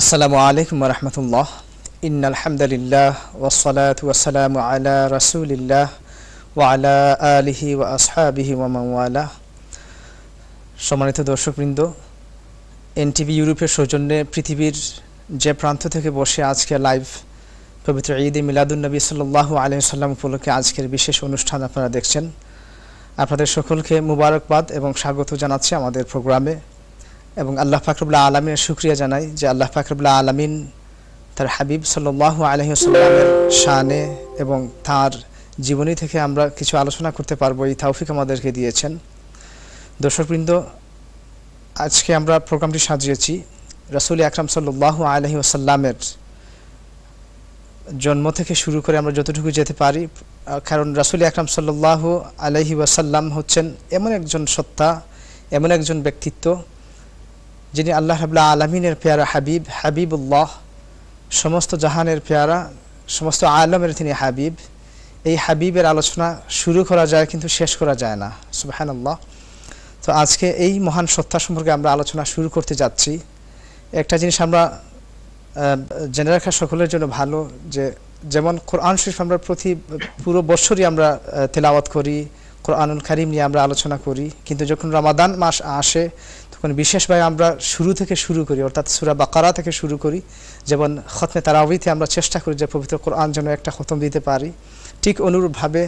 আসসালামু আলাইকুম রহমতুল্লাহ। ইন্নাল হামদুলিল্লাহ ওয়াসসালাতু ওয়াসসালামু আলা রাসূলিল্লাহ ওয়া আলা আলিহি ওয়া আসহাবিহি ওয়া মান ওয়ালাহ। সম্মানিত দর্শকবৃন্দ, এনটিভি ইউরোপের সৌজন্যে পৃথিবীর যে প্রান্ত থেকে বসে আজকে লাইভ পবিত্র ঈদে মিলাদুন্নবী সাল্লাল্লাহু আলাইহি ওয়াসাল্লাম উপলক্ষে আজকের বিশেষ অনুষ্ঠান আপনারা দেখছেন, আপনাদের সকলকে মুবারকবাদ এবং স্বাগত জানাচ্ছি আমাদের প্রোগ্রামে। এবং আল্লাহ পাক রব্বুল আলামিনের শুকরিয়া জানাই যে আল্লাহ পাক রব্বুল আলামিন তার হাবিব সাল্লাল্লাহু আলাইহি ওয়াসাল্লামের শানে এবং তার জীবনী থেকে আমরা কিছু আলোচনা করতে পারবো, এই তৌফিক আমাদেরকে দিয়েছেন। দর্শকবৃন্দ, আজকে আমরা প্রোগ্রামটি সাজিয়েছি রাসূল আকরাম সাল্লাল্লাহু আলাইহি ওয়াসাল্লামের জন্ম থেকে শুরু করে আমরা যতটুকু যেতে পারি, কারণ রাসূল আকরাম সাল্লাল্লাহু আলাইহি ওয়াসাল্লাম হচ্ছেন এমন একজন সত্তা, এমন একজন ব্যক্তিত্ব যিনি আল্লাহ রাব্বুল আলামিনের পেয়ারা হাবিব, হাবিবুল্লাহ, সমস্ত জাহানের পেয়ারা, সমস্ত আলমের তিনি হাবিব। এই হাবিবের আলোচনা শুরু করা যায় কিন্তু শেষ করা যায় না, সুবহানাল্লাহ। তো আজকে এই মহান সত্তা সম্পর্কে আমরা আলোচনা শুরু করতে যাচ্ছি। একটা জিনিস আমরা জেনে রাখা সকলের জন্য ভালো, যে যেমন কোরআন শরীফ আমরা পুরো বছরই আমরা তেলাওয়াত করি, কোরআনুল কারীম নিয়ে আমরা আলোচনা করি, কিন্তু যখন রমাদান মাস আসে তখন বিশেষভাবে আমরা শুরু থেকে শুরু করি, অর্থাৎ সূরা বাকারা থেকে শুরু করি। যেমন খতমে তারাবিতে আমরা চেষ্টা করি যে পবিত্র কোরআন যেন একটা খতম দিতে পারি, ঠিক অনুরূপভাবে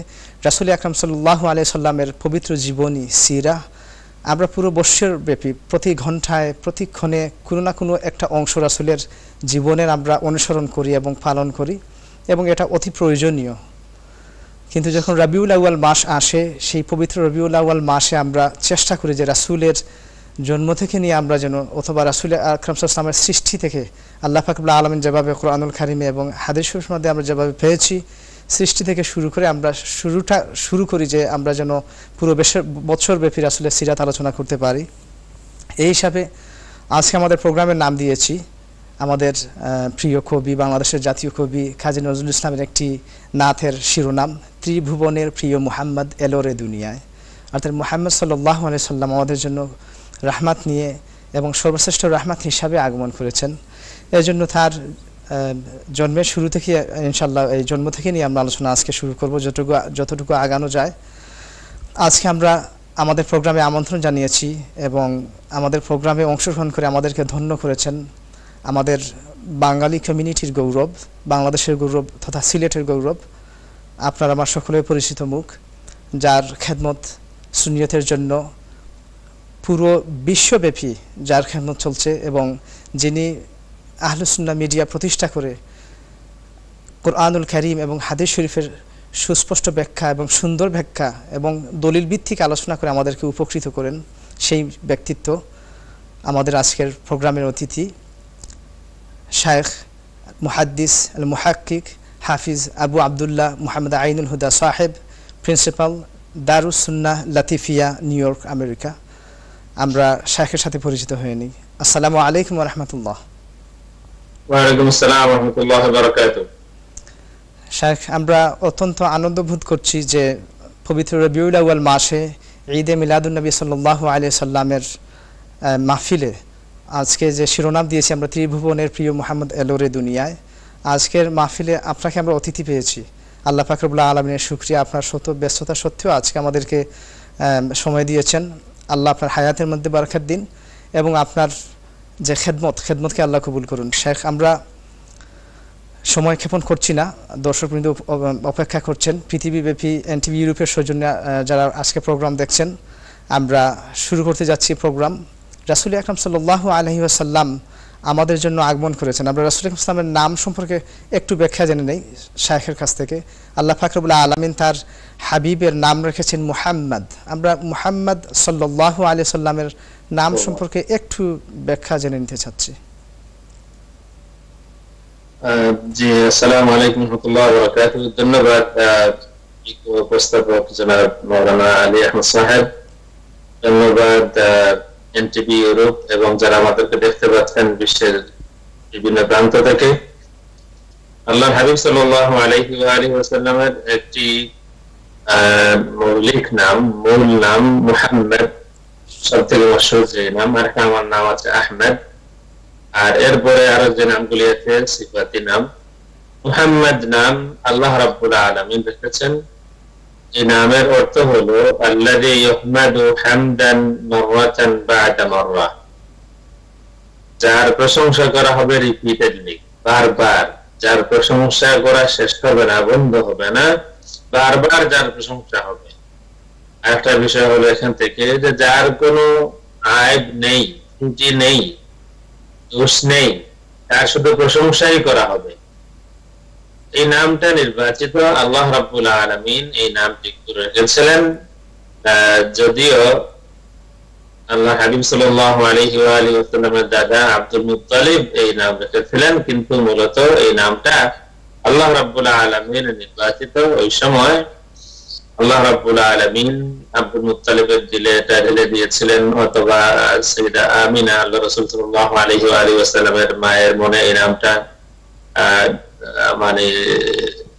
রাসূল আকরাম সাল্লাল্লাহু আলাইহি সাল্লামের পবিত্র জীবনী সিরা আমরা পুরো বৎসর ব্যাপী প্রতি ঘন্টায় প্রতিক্ষণে কোনো না কোনো একটা অংশ রাসূলের জীবনের আমরা অনুসরণ করি এবং পালন করি, এবং এটা অতি প্রয়োজনীয়। কিন্তু যখন রবিউল আউয়াল মাস আসে, সেই পবিত্র রবিউল আউয়াল মাসে আমরা চেষ্টা করি যে রাসূলের জন্ম থেকে নিয়ে আমরা যেন, অথবা রাসূল আকরাম সাল্লাল্লাহু আলাইহি ওয়াসাল্লামের সৃষ্টি থেকে আল্লাহ পাক রব্বুল আলামিন যেভাবে কোরআনুল কারীমে এবং হাদিস শরীফের মধ্যে আমরা যেভাবে পেয়েছি, সৃষ্টি থেকে শুরু করে আমরা শুরু করি যে আমরা যেন পুরো বছর ব্যাপী রাসূলের সিরাত আলোচনা করতে পারি। এই হিসাবে আজকে আমাদের প্রোগ্রামের নাম দিয়েছি আমাদের প্রিয় কবি, বাংলাদেশের জাতীয় কবি কাজী নজরুল ইসলামের একটি নাথের শিরোনাম, ত্রিভুবনের প্রিয় মুহাম্মদ এলো রে দুনিয়ায়। অর্থাৎ মুহাম্মদ সাল্লাল্লাহু আলাইহি সাল্লাম আমাদের জন্য রাহমাত নিয়ে এবং সর্বশ্রেষ্ঠ রাহমাত হিসাবে আগমন করেছেন। এই জন্য তার জন্মের শুরু থেকে ইনশাআল্লাহ এই জন্ম থেকে নিয়ে আমরা আলোচনা আজকে শুরু করব, যতটুকু আগানো যায়। আজকে আমরা আমাদের প্রোগ্রামে আমন্ত্রণ জানিয়েছি এবং আমাদের প্রোগ্রামে অংশগ্রহণ করে আমাদেরকে ধন্য করেছেন আমাদের বাঙালি কমিউনিটির গৌরব, বাংলাদেশের গৌরব তথা সিলেটের গৌরব, আপনার আমার সকলের পরিচিত মুখ, যার খেদমত সুন্নিয়তের জন্য পুরো বিশ্বব্যাপী যার খেদমত চলছে, এবং যিনি আহলুস সুন্নাহ মিডিয়া প্রতিষ্ঠা করে কোরআনুল কারীম এবং হাদিস শরীফের সুস্পষ্ট ব্যাখ্যা এবং সুন্দর ব্যাখ্যা এবং দলিল ভিত্তিক আলোচনা করে আমাদেরকে উপকৃত করেন, সেই ব্যক্তিত্ব আমাদের আজকের প্রোগ্রামের অতিথি শায়েখ মুহাদ্দিস আল মুহাক্কিক হাফিজ আবু আবদুল্লাহ মুহাম্মদ আইনুল হুদা সাহেব, প্রিন্সিপাল দারুস সুন্নাহ লাতিফিয়া, নিউ ইয়র্ক, আমেরিকা। আমরা শায়েখের সাথে পরিচিত হয়ে নিই। আসসালামু আলাইকুম ওয়া রাহমাতুল্লাহ। ওয়া আলাইকুম আসসালাম ওয়া রাহমাতুল্লাহি ওয়া বারাকাতুহু। শায়েখ, আমরা অত্যন্ত আনন্দ বোধ করছি যে পবিত্র রবিউল আউয়াল মাসে ঈদে মিলাদুন্নবী সাল্লাল্লাহু আলাইহি সাল্লামের মাহফিলে আজকে যে শিরোনাম দিয়েছি আমরা, ত্রিভুবনের প্রিয় মুহাম্মদ এলো রে দুনিয়ায়, আজকের মাহফিলে আপনাকে আমরা অতিথি পেয়েছি। আল্লাহ পাক রব্বুল আলামিনের শুকরিয়া, আপনার শত ব্যস্ততা সত্ত্বেও আজকে আমাদেরকে সময় দিয়েছেন। আল্লাহ আপনার হায়াতের মধ্যে বারাকাত দিন এবং আপনার যে খেদমতকে আল্লাহ কবুল করুন। শেখ, আমরা সময় ক্ষেপণ করছি না, দর্শকবৃন্দ অপেক্ষা করছেন পৃথিবীব্যাপী এনটিভি ইউরোপের সৌজন্যে যারা আজকে প্রোগ্রাম দেখছেন। আমরা শুরু করতে যাচ্ছি প্রোগ্রাম। রাসূল আকরাম সাল্লাল্লাহু আলাইহি ওয়াসাল্লাম আমাদের জন্য আগমন করেছেন। আমরা রাসূল আকরাম সাল্লামের নাম সম্পর্কে একটু ব্যাখ্যা জেনে নেই শায়েখের কাছ থেকে। আল্লাহ পাক রব্বুল আলামিন তার হাবিবের নাম রেখেছেন মুহাম্মদ। আমরা মুহাম্মদ সাল্লাল্লাহু আলাইহি ওয়াসাল্লামের নাম সম্পর্কে একটু ব্যাখ্যা জেনে নিতে চাচ্ছি। জি, আসসালামু আলাইকুম ওয়া রাহমাতুল্লাহি ওয়া বারাকাতুহু। ধন্যবাদ উপস্থাপক জনাব মাওলানা আলী আহমদ সাহেব, ধন্যবাদ এনটিভি ইউরোপ এবং যারা আমাদেরকে দেখতে পাচ্ছেন বিশ্বের বিভিন্ন প্রান্ত থেকে। আল্লাহর হাবিব সাল্লাল্লাহু আলাইহি ওয়া আলিহি ওয়াসাল্লামের একটি মৌলিক নাম, মূল নাম মুহাম্মদ, সবথেকে মশহুর যে নাম। আর আমার নাম আছে আহমেদ। আর এরপরে আরো যে নামগুলি আছে সিফাতি নাম। মুহাম্মদ নাম আল্লাহ রাব্বুল আলামিন রেখেছেন। এই নামের অর্থ হলো আল্লাযী ইউহমাদু হামদান মাররাতান বা'দা মাররা, যার প্রশংসা করা হবে রিপিটেডলি, বারবার, যার প্রশংসা করা শেষ হবে না, বন্ধ হবে না, বারবার যার প্রশংসা হবে। আরেকটা বিষয় হলো এখান থেকে যে যার কোনো আইব নেই, ত্রুটি নেই, দোষ নেই, তার শুধু প্রশংসাই করা হবে। এই নামটা নির্বাচিত আল্লাহ রাব্বুল আলামিন এই নামটি করে রেখেছিলেন। যদিও আল্লাহ হাবিব সাল্লাল্লাহু আলাইহি ওয়া আলিহি ওয়াসাল্লামের দাদা আব্দুল মুত্তালিব এই নাম রেখেছিলেন, কিন্তু মূলত এই নামটা আল্লাহ রাব্বুল আলামিন নির্বাচিত। ওই সময় আল্লাহ রাব্বুল আলামিন আব্দুল মুত্তালিবের দিলে এটা ঢেলে দিয়েছিলেন, অথবা সাইয়্যিদা আমিনা আল্লাহ রাসূল সাল্লাল্লাহু আলাইহি ওয়া আলিহি ওয়াসাল্লামের মায়ের মনে এই নামটা মানে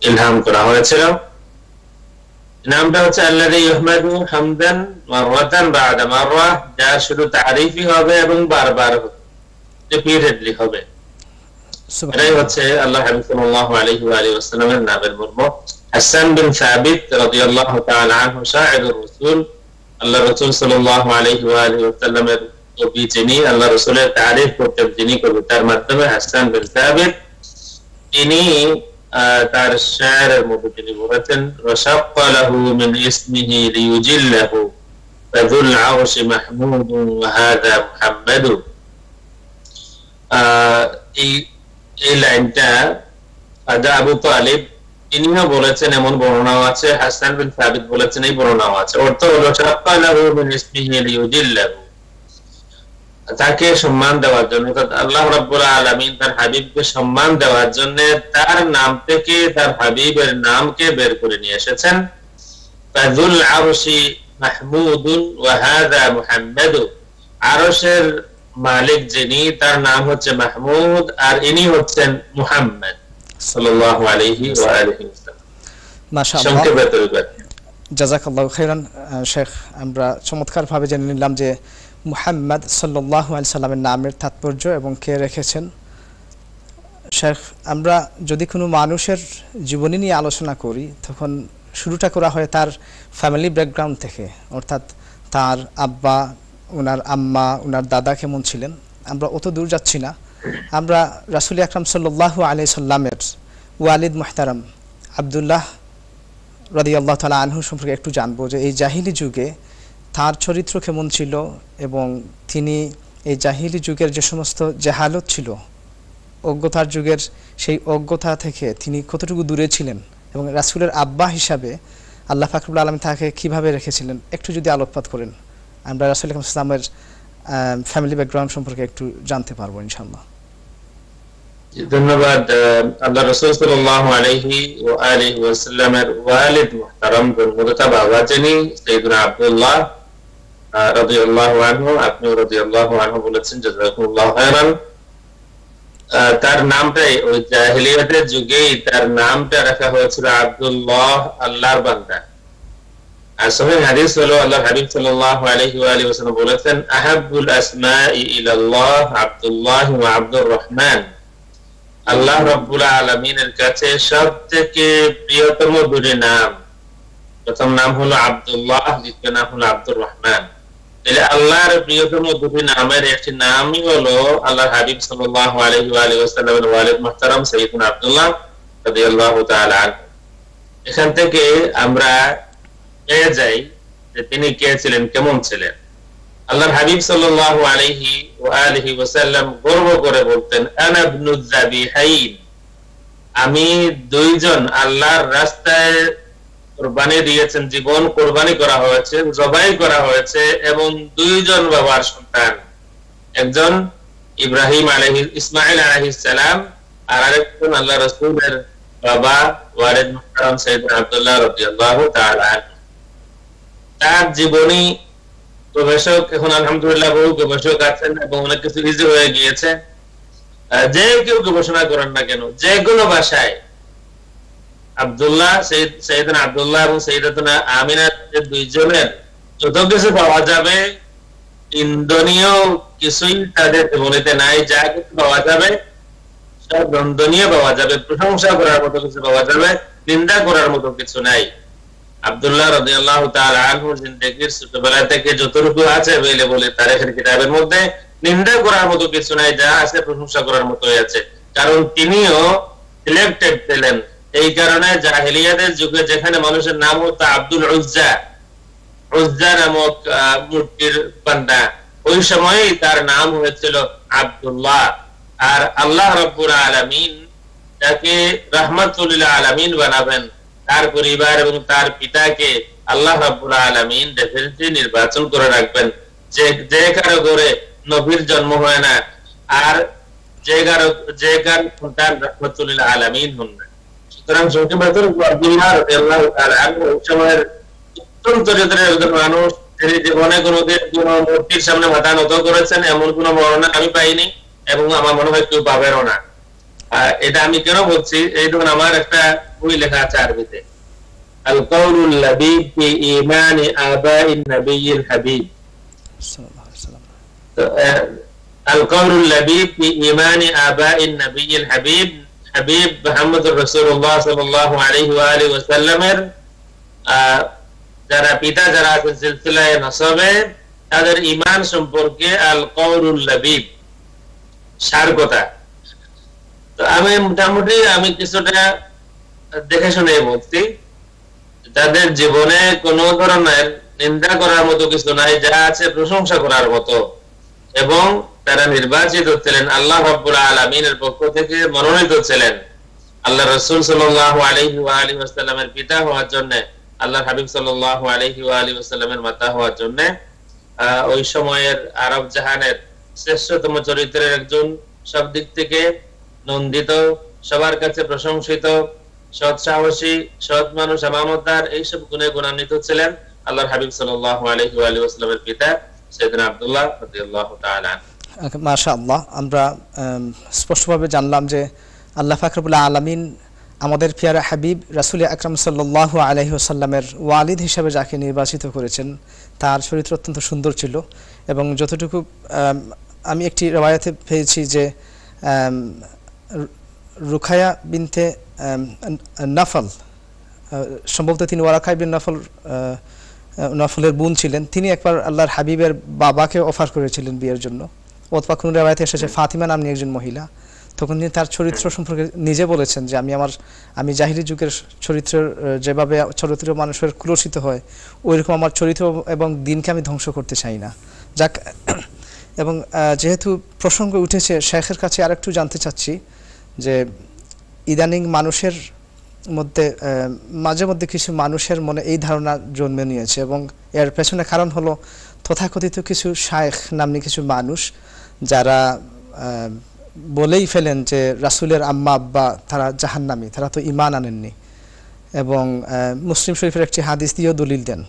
ইলহাম করা হয়েছিল। নামটা হচ্ছে আল্লাযী ইউহমাদু হামদান মাররাতান বা'দা মাররা, যা শুধু তারিফই হবে এবং বারবার হবে, রিপিটেডলি হবে। এটাই হচ্ছে আল্লাহ হাবিব সাল্লাল্লাহু আলাইহি ওয়া আলিহি ওয়াসাল্লামের নামের মর্ম। হাসান বিন সাবিত রাদিয়াল্লাহু তাআলা আনহু শাইরুর রাসূল, আল্লাহ রাসূল সাল্লাল্লাহু আলাইহি ওয়া আলিহি ওয়াসাল্লামের কবি যিনি, আল্লাহ রাসূলের তারিফ করতেন যিনি কবিতার মাধ্যমে, হাসান বিন সাবিত, তিনি তার শায়রের মধ্যে তিনি বলেছেন ওয়াশাক্কা লাহু মিন ইসমিহি লিয়ুজিল্লাহু ফাযুল আরশি মাহমুদুন ওয়া হাযা মুহাম্মাদু। এই লাইনটা আদা আবু তালিব তিনিও বলেছেন, এমন বর্ণনাও আছে, হাসান বিন সাবিত বলেছেন এই বর্ণনাও আছে। অর্থ হলো শাক্কা লাহু মিন ইসমিহি লিয়ুজিল্লাহু, তাকে সম্মান দেওয়ার জন্য, আল্লাহ রাব্বুল আলামিন তার হাবিবকে সম্মান দেওয়ার জন্য তার নাম থেকে তার হাবিবের নামকে বের করে নিয়ে এসেছেন। ফাযুল আরশি মাহমুদুন ওয়া হাযা মুহাম্মাদু, আরশের মালিক যিনি তার নাম হচ্ছে মাহমুদ আর ইনি হচ্ছেন মুহাম্মদ সাল্লাল্লাহু আলাইহি ওয়া আলিহি ওয়াসাল্লাম। মাশাআল্লাহ, জাযাকাল্লাহু খাইরান শেখ। আমরা চমৎকারভাবে জেনে নিলাম যে মুহাম্মদ সাল্লাল্লাহু আলাইহি সাল্লামের নামের তাৎপর্য এবং কে রেখেছেন। শেখ, আমরা যদি কোনো মানুষের জীবনী নিয়ে আলোচনা করি তখন শুরুটা করা হয় তার ফ্যামিলি ব্যাকগ্রাউন্ড থেকে, অর্থাৎ তার আব্বা, ওনার আম্মা, ওনার দাদা কেমন ছিলেন। আমরা অত দূর যাচ্ছি না, আমরা রাসূল আকরাম সাল্লাল্লাহু আলাইহি সাল্লামের ওয়ালিদ মুহতারাম আব্দুল্লাহ রাদিয়াল্লাহু তাআলা আনহু সম্পর্কে একটু জানবো, যে এই জাহিলি যুগে তার চরিত্র কেমন ছিল এবং তিনি এই জাহিলি যুগের যে সমস্ত জাহালত ছিল, অজ্ঞতার যুগের সেই অজ্ঞতা থেকে তিনি কতটুকু দূরে ছিলেন এবং রাসূলের আব্বা হিসাবে আল্লাহ পাক রব্বুল আলামিন তাকে কিভাবে রেখেছিলেন, একটু যদি আলোকপাত করেন আমরা রাসূল আকরাম সাল্লাল্লাহু আলাইহি ওয়াসাল্লামের ফ্যামিলি ব্যাকগ্রাউন্ড সম্পর্কে একটু জানতে পারবো ইনশাআল্লাহ। ধন্যবাদ। আল্লাহ রাসূল সাল্লাল্লাহু আলাইহি ওয়া আলিহি ওয়াসাল্লামের ওয়ালিদ মুহতারাম জন্মদাতা বাবা যিনি সাইয়্যিদুনা আব্দুল্লাহ রাদিয়াল্লাহু আনহু, আপনি রাদিয়াল্লাহু আনহু বলেছেন, জাযাকুমুল্লাহু খায়রান। তার নামটাই ওই জাহেলিয়াতের যুগেই তার নামটা রাখা হয়েছিল আব্দুল্লাহ, আল্লাহর বান্দা। আর সহিহ হাদিস হলো আল্লাহর হাবিব সাল্লাল্লাহু আলাইহি ওয়া আলিহি ওয়াসাল্লাম বলেছেন আহাব্বুল আসমাই ইলাল্লাহ আব্দুল্লাহ ওয়া আব্দুর রহমান, আল্লাহ রাব্বুল আলামিনের কাছে সবথেকে প্রিয়তম দুটি নাম, প্রথম নাম হলো আব্দুল্লাহ, দ্বিতীয় নাম হলো আব্দুর রহমান। তাহলে আল্লাহর প্রিয়তম দুটি নামের একটি নামই হলো আল্লাহর হাবিব সাল্লাল্লাহু আলাইহি ওয়া আলিহি ওয়াসাল্লামের ওয়ালিদ মুহতারাম সাইয়্যিদুনা আব্দুল্লাহ রাদিয়াল্লাহু তাআলা আনহু। এখান থেকে আমরা পেয়ে যাই যে তিনি কে ছিলেন, কেমন ছিলেন। আল্লাহর হাবিব সাল্লাল্লাহু আলাইহি ওয়া আলিহি ওয়াসাল্লাম গর্ব করে বলতেন আনা ইবনুয যাবিহাইন, আমি দুইজন আল্লাহর রাস্তায় কুরবানি দিয়েছেন, জীবন কুরবানি করা হয়েছে, জবাই করা হয়েছে, এবং দুইজন বাবার সন্তান, একজন ইব্রাহিম ইসমাঈল আলাইহিস সালাম আর আরেকজন আল্লাহ রাসূলের বাবা ওয়ালিদ মুহতারাম সাইয়্যিদুনা আব্দুল্লাহ রাদিয়াল্লাহু তাআলা আনহু। তার জীবনী গবেষক এখন আলহামদুলিল্লাহ বহু গবেষক আছেন এবং অনেক কিছু ইজি হয়ে গিয়েছে। যে কেউ গবেষণা করেন না কেন, যে কোনো ভাষায় আব্দুল্লাহ, সাইয়্যিদুনা আব্দুল্লাহ এবং সাইয়্যিদাতুনা আমিনা দুইজনের যত কিছু পাওয়া যাবে ইন্ধনীয় কিছুই তাদের জীবনেতে নাই, যা কিছু পাওয়া যাবে সব রন্ধনীয় পাওয়া যাবে, প্রশংসা করার মতো কিছু পাওয়া যাবে, নিন্দা করার মতো কিছু নাই। আব্দুল্লাহ রাদিয়াল্লাহু তাআলা আনহুর জিন্দেগীর ছোটবেলা থেকে যতটুকু আছে বলে তারিখের কিতাবের মধ্যে নিন্দা করার মতো কিছু নাই, যা আছে প্রশংসা করার মতোই আছে। কারণ তিনিও সিলেক্টেড ছিলেন। এই কারণে জাহেলিয়াতের যুগে যেখানে মানুষের নাম হতো আব্দুল উজ্জা, উজ্জা নামক মূর্তির বান্দা, ওই সময়ই তার নাম হয়েছিল আব্দুল্লাহ। আর আল্লাহ রাব্বুল আলামিন তাকে রাহমাতুল লিল আলামিন বানাবেন, তার পরিবার এবং তার পিতাকে আল্লাহ রাব্বুল আলামিন ডেফিনেটলি নির্বাচন করে রাখবেন। যে কারো ঘরে নবীর জন্ম হয় না, আর যে কারো সন্তান রাহমাতুল লিল আলামিন হন না। সুতরাং সংক্ষেপে আব্দুল্লাহ রাদিয়াল্লাহু তাআলা আনহু ওই সময়ের উত্তম চরিত্রের একজন মানুষ। তিনি জীবনে কোনোদিন কোনো মূর্তির সামনে মাথা নত করেছেন এমন কোনো বর্ণনা আমি পাইনি, এবং আমার মনে হয় কেউ পাবেনও না। এটা আমি কেন বলছি, এই ধরুন আমার একটা বই লেখা আছে আরবিতে, আল কাউলুল লাবিব ফি ঈমানি আবাইন নবিয়্যিল হাবিব। আল কাউলুল লাবিব ফি ঈমানি আবাইন নবিয়্যিল হাবিব, হাবিব মুহাম্মদুর রাসূলুল্লাহ সাল্লাল্লাহু আলাইহি ওয়া আলিহি ওয়াসাল্লামের যারা পিতা যারা আছেন সিলসিলায়ে নসবে, তাদের ঈমান সম্পর্কে আল কাউলুল লাবিব, সার কথা। তো আমি মোটামুটি কিছুটা দেখে শুনে বলছি, তাদের জীবনে কোনো ধরনের নিন্দা করার মতো কিছু নাই, যা আছে প্রশংসা করার মতো। এবং তারা নির্বাচিত ছিলেন, আল্লাহ রাব্বুল আলামিনের পক্ষ থেকে মনোনীত ছিলেন আল্লাহ রাসূল সাল্লাল্লাহু আলাইহি ওয়া আলিহি ওয়াসাল্লামের পিতা হওয়ার জন্য, আল্লাহর হাবিব সাল্লাল্লাহু আলাইহি ওয়া আলিহি ওয়াসাল্লামের মাতা হওয়ার জন্য। ওই সময়ের আরব জাহানের শ্রেষ্ঠতম চরিত্রের একজন, সব দিক থেকে নন্দিত, সবার কাছে প্রশংসিত, সৎ সাহসী, সৎ মানুষ, আমানতদার, এইসব গুণে গুণান্বিত ছিলেন আল্লাহর হাবিব সাল্লাল্লাহু আলাইহি ওয়া আলিহি ওয়াসাল্লামের পিতা সাইয়েদনা আব্দুল্লাহ রাদিয়াল্লাহু তাআলা। মাশাআল্লাহ, আমরা স্পষ্টভাবে জানলাম যে আল্লাহ পাক রব্বুল আলামিন আমাদের পিয়ারা হাবিব রাসূল আকরাম সাল্লাল্লাহু আলাইহি ওয়াসাল্লামের ওয়ালিদ হিসেবে যাকে নির্বাচিত করেছেন, তার চরিত্র অত্যন্ত সুন্দর ছিল। এবং যতটুকু আমি একটি রওয়ায়াতে পেয়েছি যে রুকায়া বিনতে নফল, সম্ভবত তিনি ওয়ারাকা বিন নফলের বোন ছিলেন, তিনি একবার আল্লাহর হাবিবের বাবাকে অফার করেছিলেন বিয়ের জন্য। অথবা কোনো রওয়ায়াতে এসেছে ফাতিমা নামনি একজন মহিলা, তখন তিনি তার চরিত্র সম্পর্কে নিজে বলেছেন যে আমি জাহিলি যুগের চরিত্রের যেভাবে চরিত্র মানুষের কুলসিত হয়, ওইরকম আমার চরিত্র এবং দিনকে আমি ধ্বংস করতে চাই না। যাক, এবং যেহেতু প্রসঙ্গ উঠেছে, শেখের কাছে আরেকটু জানতে চাচ্ছি যে ইদানিং মানুষের মধ্যে মাঝে মধ্যে কিছু মানুষের মনে এই ধারণা জন্মে নিয়েছে, এবং এর পেছনে কারণ হলো তথাকথিত কিছু শায়েখ নামনি কিছু মানুষ, যারা বলেই ফেলেন যে রাসূলের আম্মা আব্বা তারা জাহান্নামী, তারা তো ঈমান আনেননি। এবং মুসলিম শরীফের একটি হাদিস দিয়েও দলিল দেন।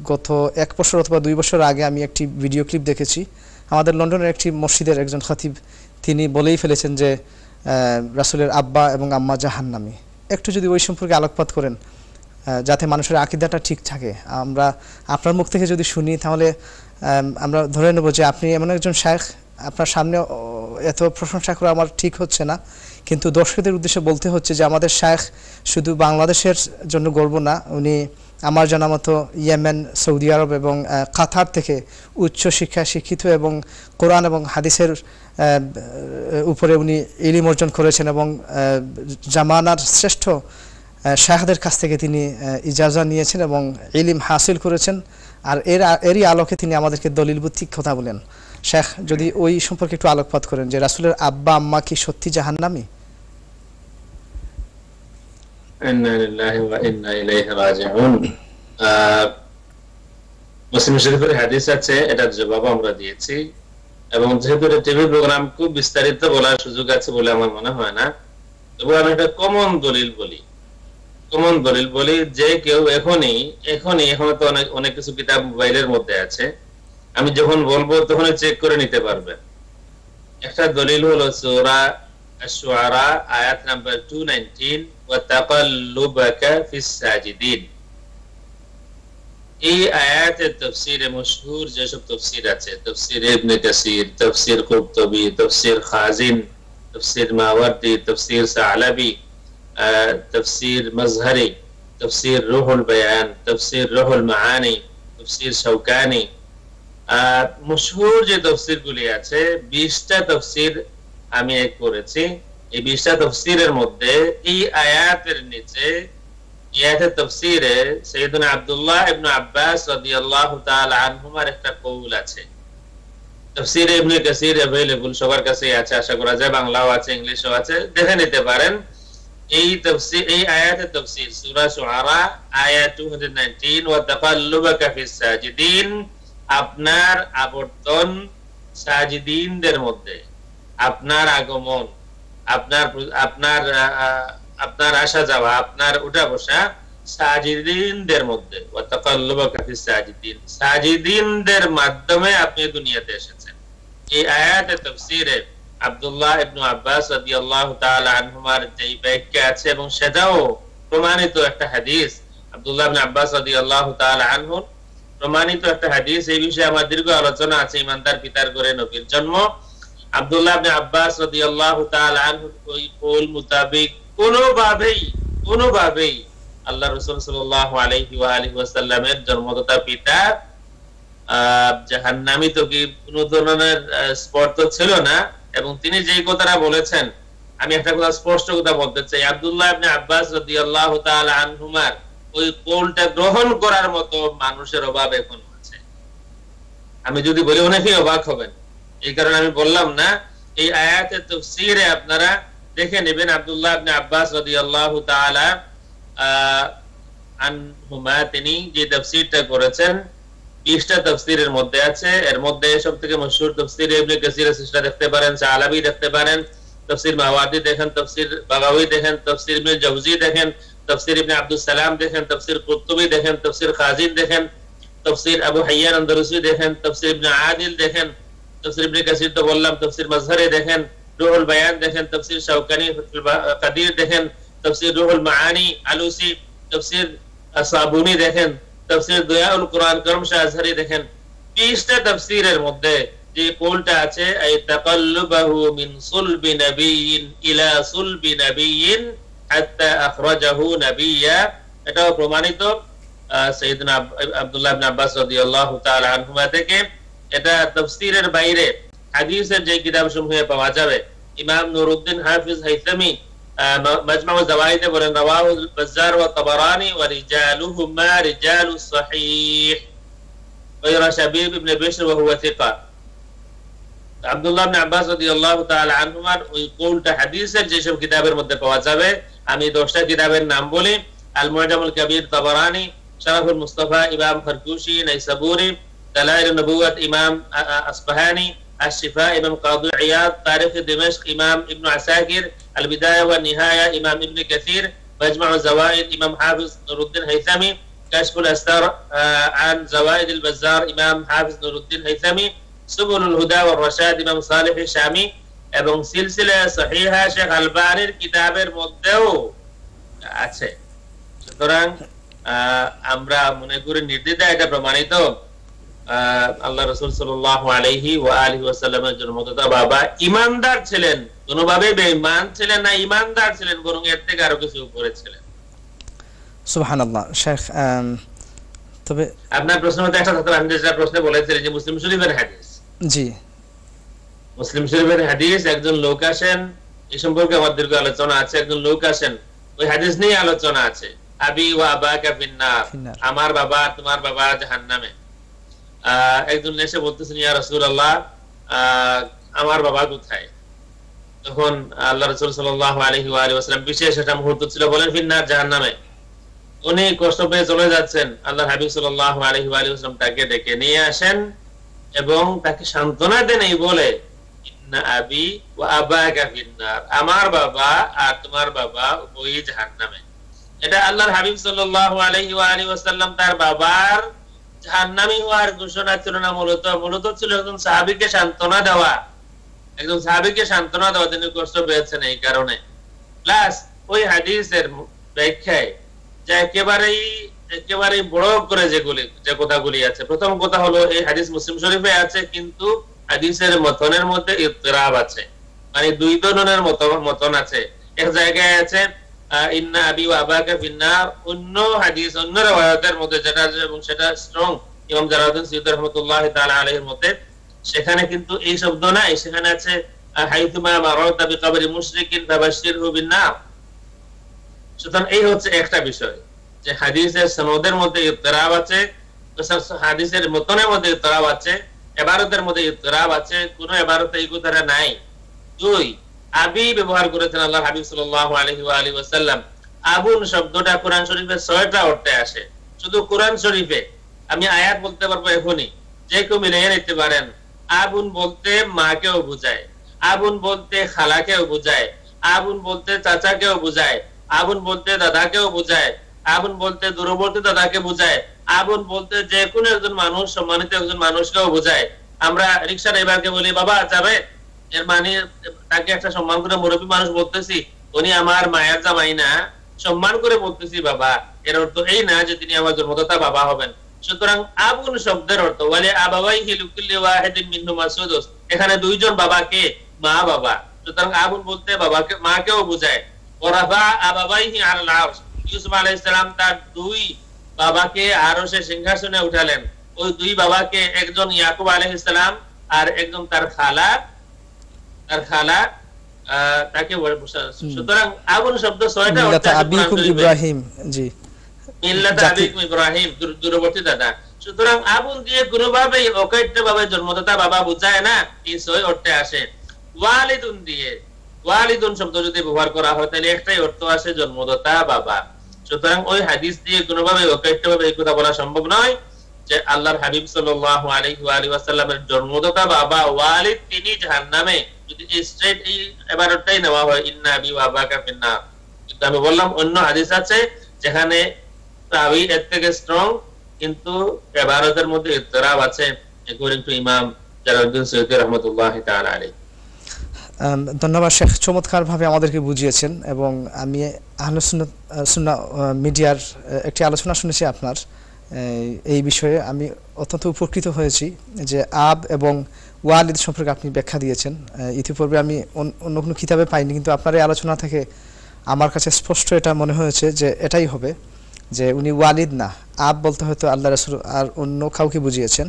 গত 1 বছর অথবা 2 বছর আগে আমি একটি ভিডিও ক্লিপ দেখেছি, আমাদের লন্ডনের একটি মসজিদের একজন খতিব তিনি বলেই ফেলেছেন যে রাসূলের আব্বা এবং আম্মা জাহান্নামী। একটু যদি ওই সম্পর্কে আলোকপাত করেন, যাতে মানুষের আকীদাটা ঠিক থাকে। আমরা আপনার মুখ থেকে যদি শুনি, তাহলে আমরা ধরে নেব যে আপনি এমন একজন শায়েখ, আপনার সামনে এত প্রশংসা করা আমার ঠিক হচ্ছে না, কিন্তু দর্শকদের উদ্দেশ্যে বলতে হচ্ছে যে আমাদের শায়েখ শুধু বাংলাদেশের জন্য গর্ব না, উনি আমার জানা মতো ইয়েমেন, সৌদি আরব এবং কাতার থেকে উচ্চ শিক্ষা শিক্ষিত, এবং কোরআন এবং হাদিসের উপরে উনি ইলম অর্জন করেছেন, এবং জামানার শ্রেষ্ঠ শায়েখদের কাছ থেকে তিনি ইজাজা নিয়েছেন এবং ইলম হাসিল করেছেন। আর এরই আলোকে তিনি আমাদেরকে দলিল ভিত্তিক কথা বলেন। শেখ, যদি ওই সম্পর্কে একটু আলোকপাত করেন যে রাসূলের আব্বা আম্মা কি সত্যি জাহান্নামী? ইন্না লিল্লাহি ওয়া ইন্না ইলাইহি রাজিউন। মুসলিম শরীফের হাদিস আছে, এটার জবাব আমরা দিয়েছি, এবং যেহেতু এটা টিভি প্রোগ্রাম, খুব বিস্তারিত বলার সুযোগ আছে বলে আমার মনে হয় না। তবে আমি একটা কমন দলিল বলি যে কেউ এখনই তো অনেক কিছু কিতাব মোবাইলের মধ্যে আছে, আমি যখন বলবো তখন চেক করে নিতে পারবে। একটা দলিল হলো সূরা আশ-শুআরা আয়াত নাম্বার 219, ওয়া তাকাল্লুবাকা ফিস সাজিদিন। এই আয়াতের তাফসীরে মশহুর যেসব তাফসীর আছে, তাফসীর ইবনে কাসির, তাফসীর কুরতুবী, তাফসীর খাজিন, তাফসীর মাওয়ারদি, তাফসীর সালাবি, তাফসীর মাজহারি, তাফসীর রুহুল বায়ান, তাফসীর রুহুল মাআনি, তাফসীর শাওকানি, মশহুর যে তাফসীরগুলি আছে 20টা তাফসীর আমি করেছি। এই 20টা তাফসীরের মধ্যে এই আয়াতের নিচে ইয়াতের তাফসীরে সাইয়েদনা আব্দুল্লাহ ইবনে আব্বাস রাদিয়াল্লাহু তাআলা আনহুমার একটা কওল আছে। তাফসীরে ইবনে কাসির अवेलेबल সবার কাছেই আছে, আশা করা যায় বাংলাও আছে, ইংলিশও আছে, দেখে নিতে পারেন। এই তাফসীর, এই আয়াতের তাফসীর সূরা শুআরা আয়াত 219, ওয়া তাকাল্লুবাকা ফিস সাজিদিন, আপনার আবর্তন সাজিদিনদের মধ্যে, আপনার আগমন, আপনার আপনার আপনার আসা যাওয়া, আপনার উঠা বসা সাজিদিনদের মধ্যে, ওয়া তাকাল্লুবাকা ফিস সাজিদিন, সাজিদিনদের মাধ্যমে আপনি দুনিয়াতে এসেছেন। এই আয়াতের তাফসীরে আব্দুল্লাহ ইবনে আব্বাস রাদিয়াল্লাহু তাআলা আনহুমার যে ব্যাখ্যা আছে এবং সেটাও প্রমাণিত একটা হাদিস, আব্দুল্লাহ ইবনে আব্বাস রাদিয়াল্লাহু তাআলা আনহু প্রমাণিত একটা হাদিস। এই বিষয়ে আমার দীর্ঘ আলোচনা আছে, ঈমানদার পিতার ঘরে নবীর জন্ম। আব্দুল্লাহ ইবনে আব্বাস রাদিয়াল্লাহু তাআলা আনহু ওই কওল মোতাবেক কোনোভাবেই আল্লাহ রাসূল সাল্লাল্লাহু আলাইহি ওয়া আলিহি ওয়াসাল্লামের জন্মদাতা পিতা জাহান্নামী তো কি কোনো ধরনের স্পষ্ট ছিল না। এবং তিনি যেই কথাটা বলেছেন, আমি একটা কথা স্পষ্ট কথা বলতে চাই, আব্দুল্লাহ ইবনে আব্বাস রাদিয়াল্লাহু তাআলা আনহুমার ওই কওলটা গ্রহণ করার মতো মানুষের অভাব এখন আছে। আমি যদি বলি অনেকেই অবাক হবেন, এই কারণে আমি বললাম না। এই আয়াতের তাফসীরে আপনারা দেখে নেবেন, আব্দুল্লাহ ইবনে আব্বাস রাদিয়াল্লাহু তাআলা আনহুমা তিনি যে তাফসীরটা করেছেন 20টা তাফসীরের মধ্যে আছে। এর মধ্যে সবথেকে মশহুর তাফসীর ইবনে কাসির সেটা দেখতে পারেন, সালাবি দেখতে পারেন, তাফসীর মাওয়ারদি দেখেন, তাফসীর বাগাওয়ী দেখেন, তাফসীর ইবনে জাওজি দেখেন, তাফসীর ইবনে আব্দুস সালাম দেখেন, তাফসীর কুরতুবী দেখেন, তাফসীর খাজিন দেখেন, তাফসীর আবু হাইয়ান আন্দালুসি দেখেন, তাফসীর ইবনে আদিল দেখেন, তাফসীর ইবনে কাসির তো বললাম, তাফসীর মাজহারি দেখেন, রুহুল বায়ান দেখেন, তাফসীর শাওকানি ফাতুল কাদির দেখেন, তাফসীর রুহুল মাআনি আলুসি, তাফসীর সাবুনি দেখেন, তাফসীর দয়াউল কুরআন কারম শাহ আজহারি দেখেন। 20টা তাফসীরের মধ্যে যে কওলটা আছে, আই তাকাল্লুবাহু মিন সুলবি নাবিয়িন ইলা সুলবি নাবিয়িন হাত্তা আখরাজাহু নাবিয়্যা, এটাও প্রমাণিত সাইয়েদনা আব্দুল্লাহ ইবনে আব্বাস রাদিয়াল্লাহু তাআলা আনহুমা থেকে। এটা তাফসীরের বাইরে হাদিসের যে কিতাবসমূহে পাওয়া যাবে। ইমাম নুরউদ্দিন হাফিজ হাইসামি মাজমাউ যাওয়াইদে বলেন, রাওয়াহুল বাজ্জার ওয়া তাবারানি ওয়া রিজালুহুমা রিজালুস সহিহ ওয়া শাবিব ইবনে বিশর ওয়া হুয়া সিকা। আব্দুল্লাহ ইবনে আব্বাস রাদিয়াল্লাহু তাআলা আনহুমার ওই কওলটা হাদিসের যেসব কিতাবের মধ্যে পাওয়া যাবে, আমি 10টা কিতাবের নাম বলি। আল মুআজামুল কবির তাবারানি, শরাফুল মুস্তাফা ইমাম খরকুশি নাইসাবুরি, দালাইলুন নবুওয়াত ইমাম আসবাহানি, আশ-শিফা ইমাম কাদি ইয়াদ, তারিখ দিমাশক ইমাম ইবনে আসাকির, আল বিদায়া ওয়া নিহায়া ইমাম ইবনে কাসির, মাজমাউ যাওয়াইদ ইমাম হাফিজ নুরউদ্দিন হাইসামি, কাশফুল আসতার আন যাওয়াইদ আল বাজ্জার ইমাম হাফিজ নুরউদ্দিন হাইসামি, সুবুলুল হুদা ওয়া রাশাদ ইমাম সালেহ শামি, এবং সিলসিলা সহিহা শেখ আলবানীর কিতাবের মধ্যেও আছে। সুতরাং আমরা মনে করি নির্দ্বিধায় এটা প্রমাণিত আল্লাহ রাসূল সাল্লাল্লাহু আলাইহি ওয়া আলিহি ওয়াসাল্লামের জন্মদাতা বাবা ঈমানদার ছিলেন, কোনোভাবে বেঈমান ছিলেন না, ঈমানদার ছিলেন, বরং এর থেকে আরো কিছু উপরে ছিলেন। সুবহানাল্লাহ। শেখ, তবে আপনার প্রশ্ন মতে একটা কথা আমি যেটা প্রশ্নে বলেছিলেন যে মুসলিম শরীফের হাদিস, জি, মুসলিম শরীফের হাদিস, একজন লোক আসেন, এই সম্পর্কে আমার দীর্ঘ আলোচনা আছে। একজন লোক আসেন, ওই হাদিস নিয়ে আলোচনা আছে, আবি ওয়া আবাকা ফিন্নার, আমার বাবা তোমার বাবা জাহান্নামে। একজন এসে বলতেছেন, ইয়া রাসূলুল্লাহ আমার বাবা কোথায়? তখন আল্লাহ রাসূল সাল্লাল্লাহু আলাইহি ওয়া আলিহি ওয়াসাল্লাম বিশেষ একটা মুহূর্ত ছিল, বলেন ফিন্নার, জাহান্নামে। উনি কষ্ট পেয়ে চলে যাচ্ছেন, আল্লাহর হাবিব সাল্লাল্লাহু আলাইহি ওয়া আলিহি ওয়াসাল্লাম তাকে ডেকে নিয়ে আসেন এবং তাকে সান্ত্বনা দেন এই বলে, ইন্না আবি ওয়া আবাকা ফিন্নার, আমার বাবা আর তোমার বাবা উভয়ই জাহান্নামে। এটা আল্লাহর হাবিব সাল্লাল্লাহু আলাইহি ওয়া আলিহি ওয়াসাল্লাম তার বাবার জাহান্নামী হওয়ার ঘোষণা ছিল না, মূলত ছিল একজন সাহাবীকে সান্ত্বনা দেওয়া, একজন সাহাবীকে সান্ত্বনা দেওয়া, তিনি কষ্ট পেয়েছেন এই কারণে। প্লাস ওই হাদিসের ব্যাখ্যায় যে একেবারেই একেবারে বড় করে যে কথাগুলি আছে, প্রথম কথা হলো এই হাদিস মুসলিম শরীফে আছে, কিন্তু হাদিসের মতনের মধ্যে ইত্তিরাব আছে, মানে দুই ধরনের মতন আছে। এক জায়গায় আছে ইন্না আবি ওয়া আবাকা ফিন্নার, অন্য হাদিস অন্য riwayat-এর মধ্যে যেটা আছে এবং সেটা স্ট্রং ইমাম জালালউদ্দিন সিয়ুতী রাহমাতুল্লাহি তাআলা আলাইহির মতে, সেখানে কিন্তু এই শব্দ নাই, সেখানে আছে হাইতুমা মারাতা বিকবরি মুশরিকিন ফাবাশশিরহু বিন্নার। সুতরাং এই হচ্ছে একটা বিষয় যে হাদিসের সনদের মধ্যে ইত্তিরাব আছে, হাদিসের মতনের মধ্যে ইত্তিরাব আছে, ইবারতের মধ্যে ইত্তিরাব আছে, কোন ইবারতে এই কথাটা নাই। দুই, আবি ব্যবহার করেছেন আল্লাহর হাবিব সাল্লাল্লাহু আলাইহি ওয়া আলিহি ওয়াসাল্লাম। আবুন শব্দটা কোরআন শরীফে 6টা অর্থে আসে। শুধু কোরআন শরীফে আমি আয়াত বলতে পারবো এখনই, যে কেউ মিলিয়ে নিতে পারেন। আবুন বলতে মাকেও বোঝায়, আবুন বলতে খালাকেও বোঝায়, আবুন বলতে চাচাকেও বোঝায়, আবুন বলতে দাদাকেও বোঝায়, আবুন বলতে দূরবর্তী দাদাকে বোঝায়, আবুন বলতে যে কোনো একজন মানুষ, সম্মানিত একজন মানুষকেও বোঝায়। আমরা রিকশা ড্রাইভারকে বলি বাবা যাবে, এর মানে তাকে একটা সম্মান করে মুরব্বী মানুষ বলতেছি, উনি আমার মায়ের জামাই না, সম্মান করে বলতেছি বাবা, এর অর্থ এই না যে তিনি আমার জন্মদাতা বাবা হবেন। সুতরাং আবুন শব্দের অর্থ ওয়ালি আবাওয়াইহি লিকুল্লি ওয়াহিদিন মিনহুমা সুদুস, এখানে দুইজন বাবাকে মা বাবা, সুতরাং আবুন বলতে বাবাকে মাকেও বোঝায়। ওয়ারাফা আবাওয়াইহি আলাল আরশ, ইউসুফ আলাইহিস সালাম তার দুই বাবাকে আরশে সিংহাসনে উঠালেন। ওই দুই বাবাকে একজন ইয়াকুব আলাইহিস সালাম আর একজন তার খালা তাকে। সুতরাং আবুন শব্দ 6টা অর্থে আছে আবিকুম ইব্রাহিম, জি মিল্লাত আবিকুম ইব্রাহিম, দূরবর্তী দাদা। সুতরাং আবুন দিয়ে কোনোভাবেই অকৈত্যভাবে জন্মদাতা বাবা বোঝায় না, এই 6 অর্থে আসে। ওয়ালিদুন দিয়ে, ওয়ালিদুন শব্দ যদি ব্যবহার করা হয় তাহলে একটাই অর্থ আসে জন্মদাতা বাবা। সুতরাং ওই হাদিস দিয়ে কোনোভাবে অকৈত্যভাবে এই কথা বলা সম্ভব নয় যে আল্লাহর হাবিব সাল্লাল্লাহু আলাইহি ওয়া আলিহি ওয়াসাল্লামের জন্মদাতা বাবা ওয়ালিদ তিনি জাহান্নামে, যদি স্ট্রেট এই ইবারতটাই নেওয়া হয় ইন্না আবি ওয়া আবাকা ফিন্নার। কিন্তু আমি বললাম অন্য হাদিস আছে যেখানে রাবি এর থেকে স্ট্রং, কিন্তু ইবারতের মধ্যে ইত্তিরাব আছে, অ্যাকর্ডিং টু ইমাম জালালউদ্দিন সিয়ুতী রাহমাতুল্লাহি তাআলা আলাইহি। ধন্যবাদ শেখ, চমৎকার ভাবে আমাদেরকে বুঝিয়েছেন। এবং আমি আহলে সুন্নাহ মিডিয়ার একটি আলোচনা শুনেছি আপনার এই বিষয়ে, আমি অত্যন্ত উপকৃত হয়েছি যে আব এবং ওয়ালিদ সম্পর্কে আপনি ব্যাখ্যা দিয়েছেন। ইতিপূর্বে আমি অন্য কোনো কিতাবে পাইনি, কিন্তু আপনার এই আলোচনা থেকে আমার কাছে স্পষ্ট এটা মনে হয়েছে যে এটাই হবে, যে উনি ওয়ালিদ না, আব বলতে হয়তো আল্লাহ রাসূল আর অন্য কাউকে বুঝিয়েছেন।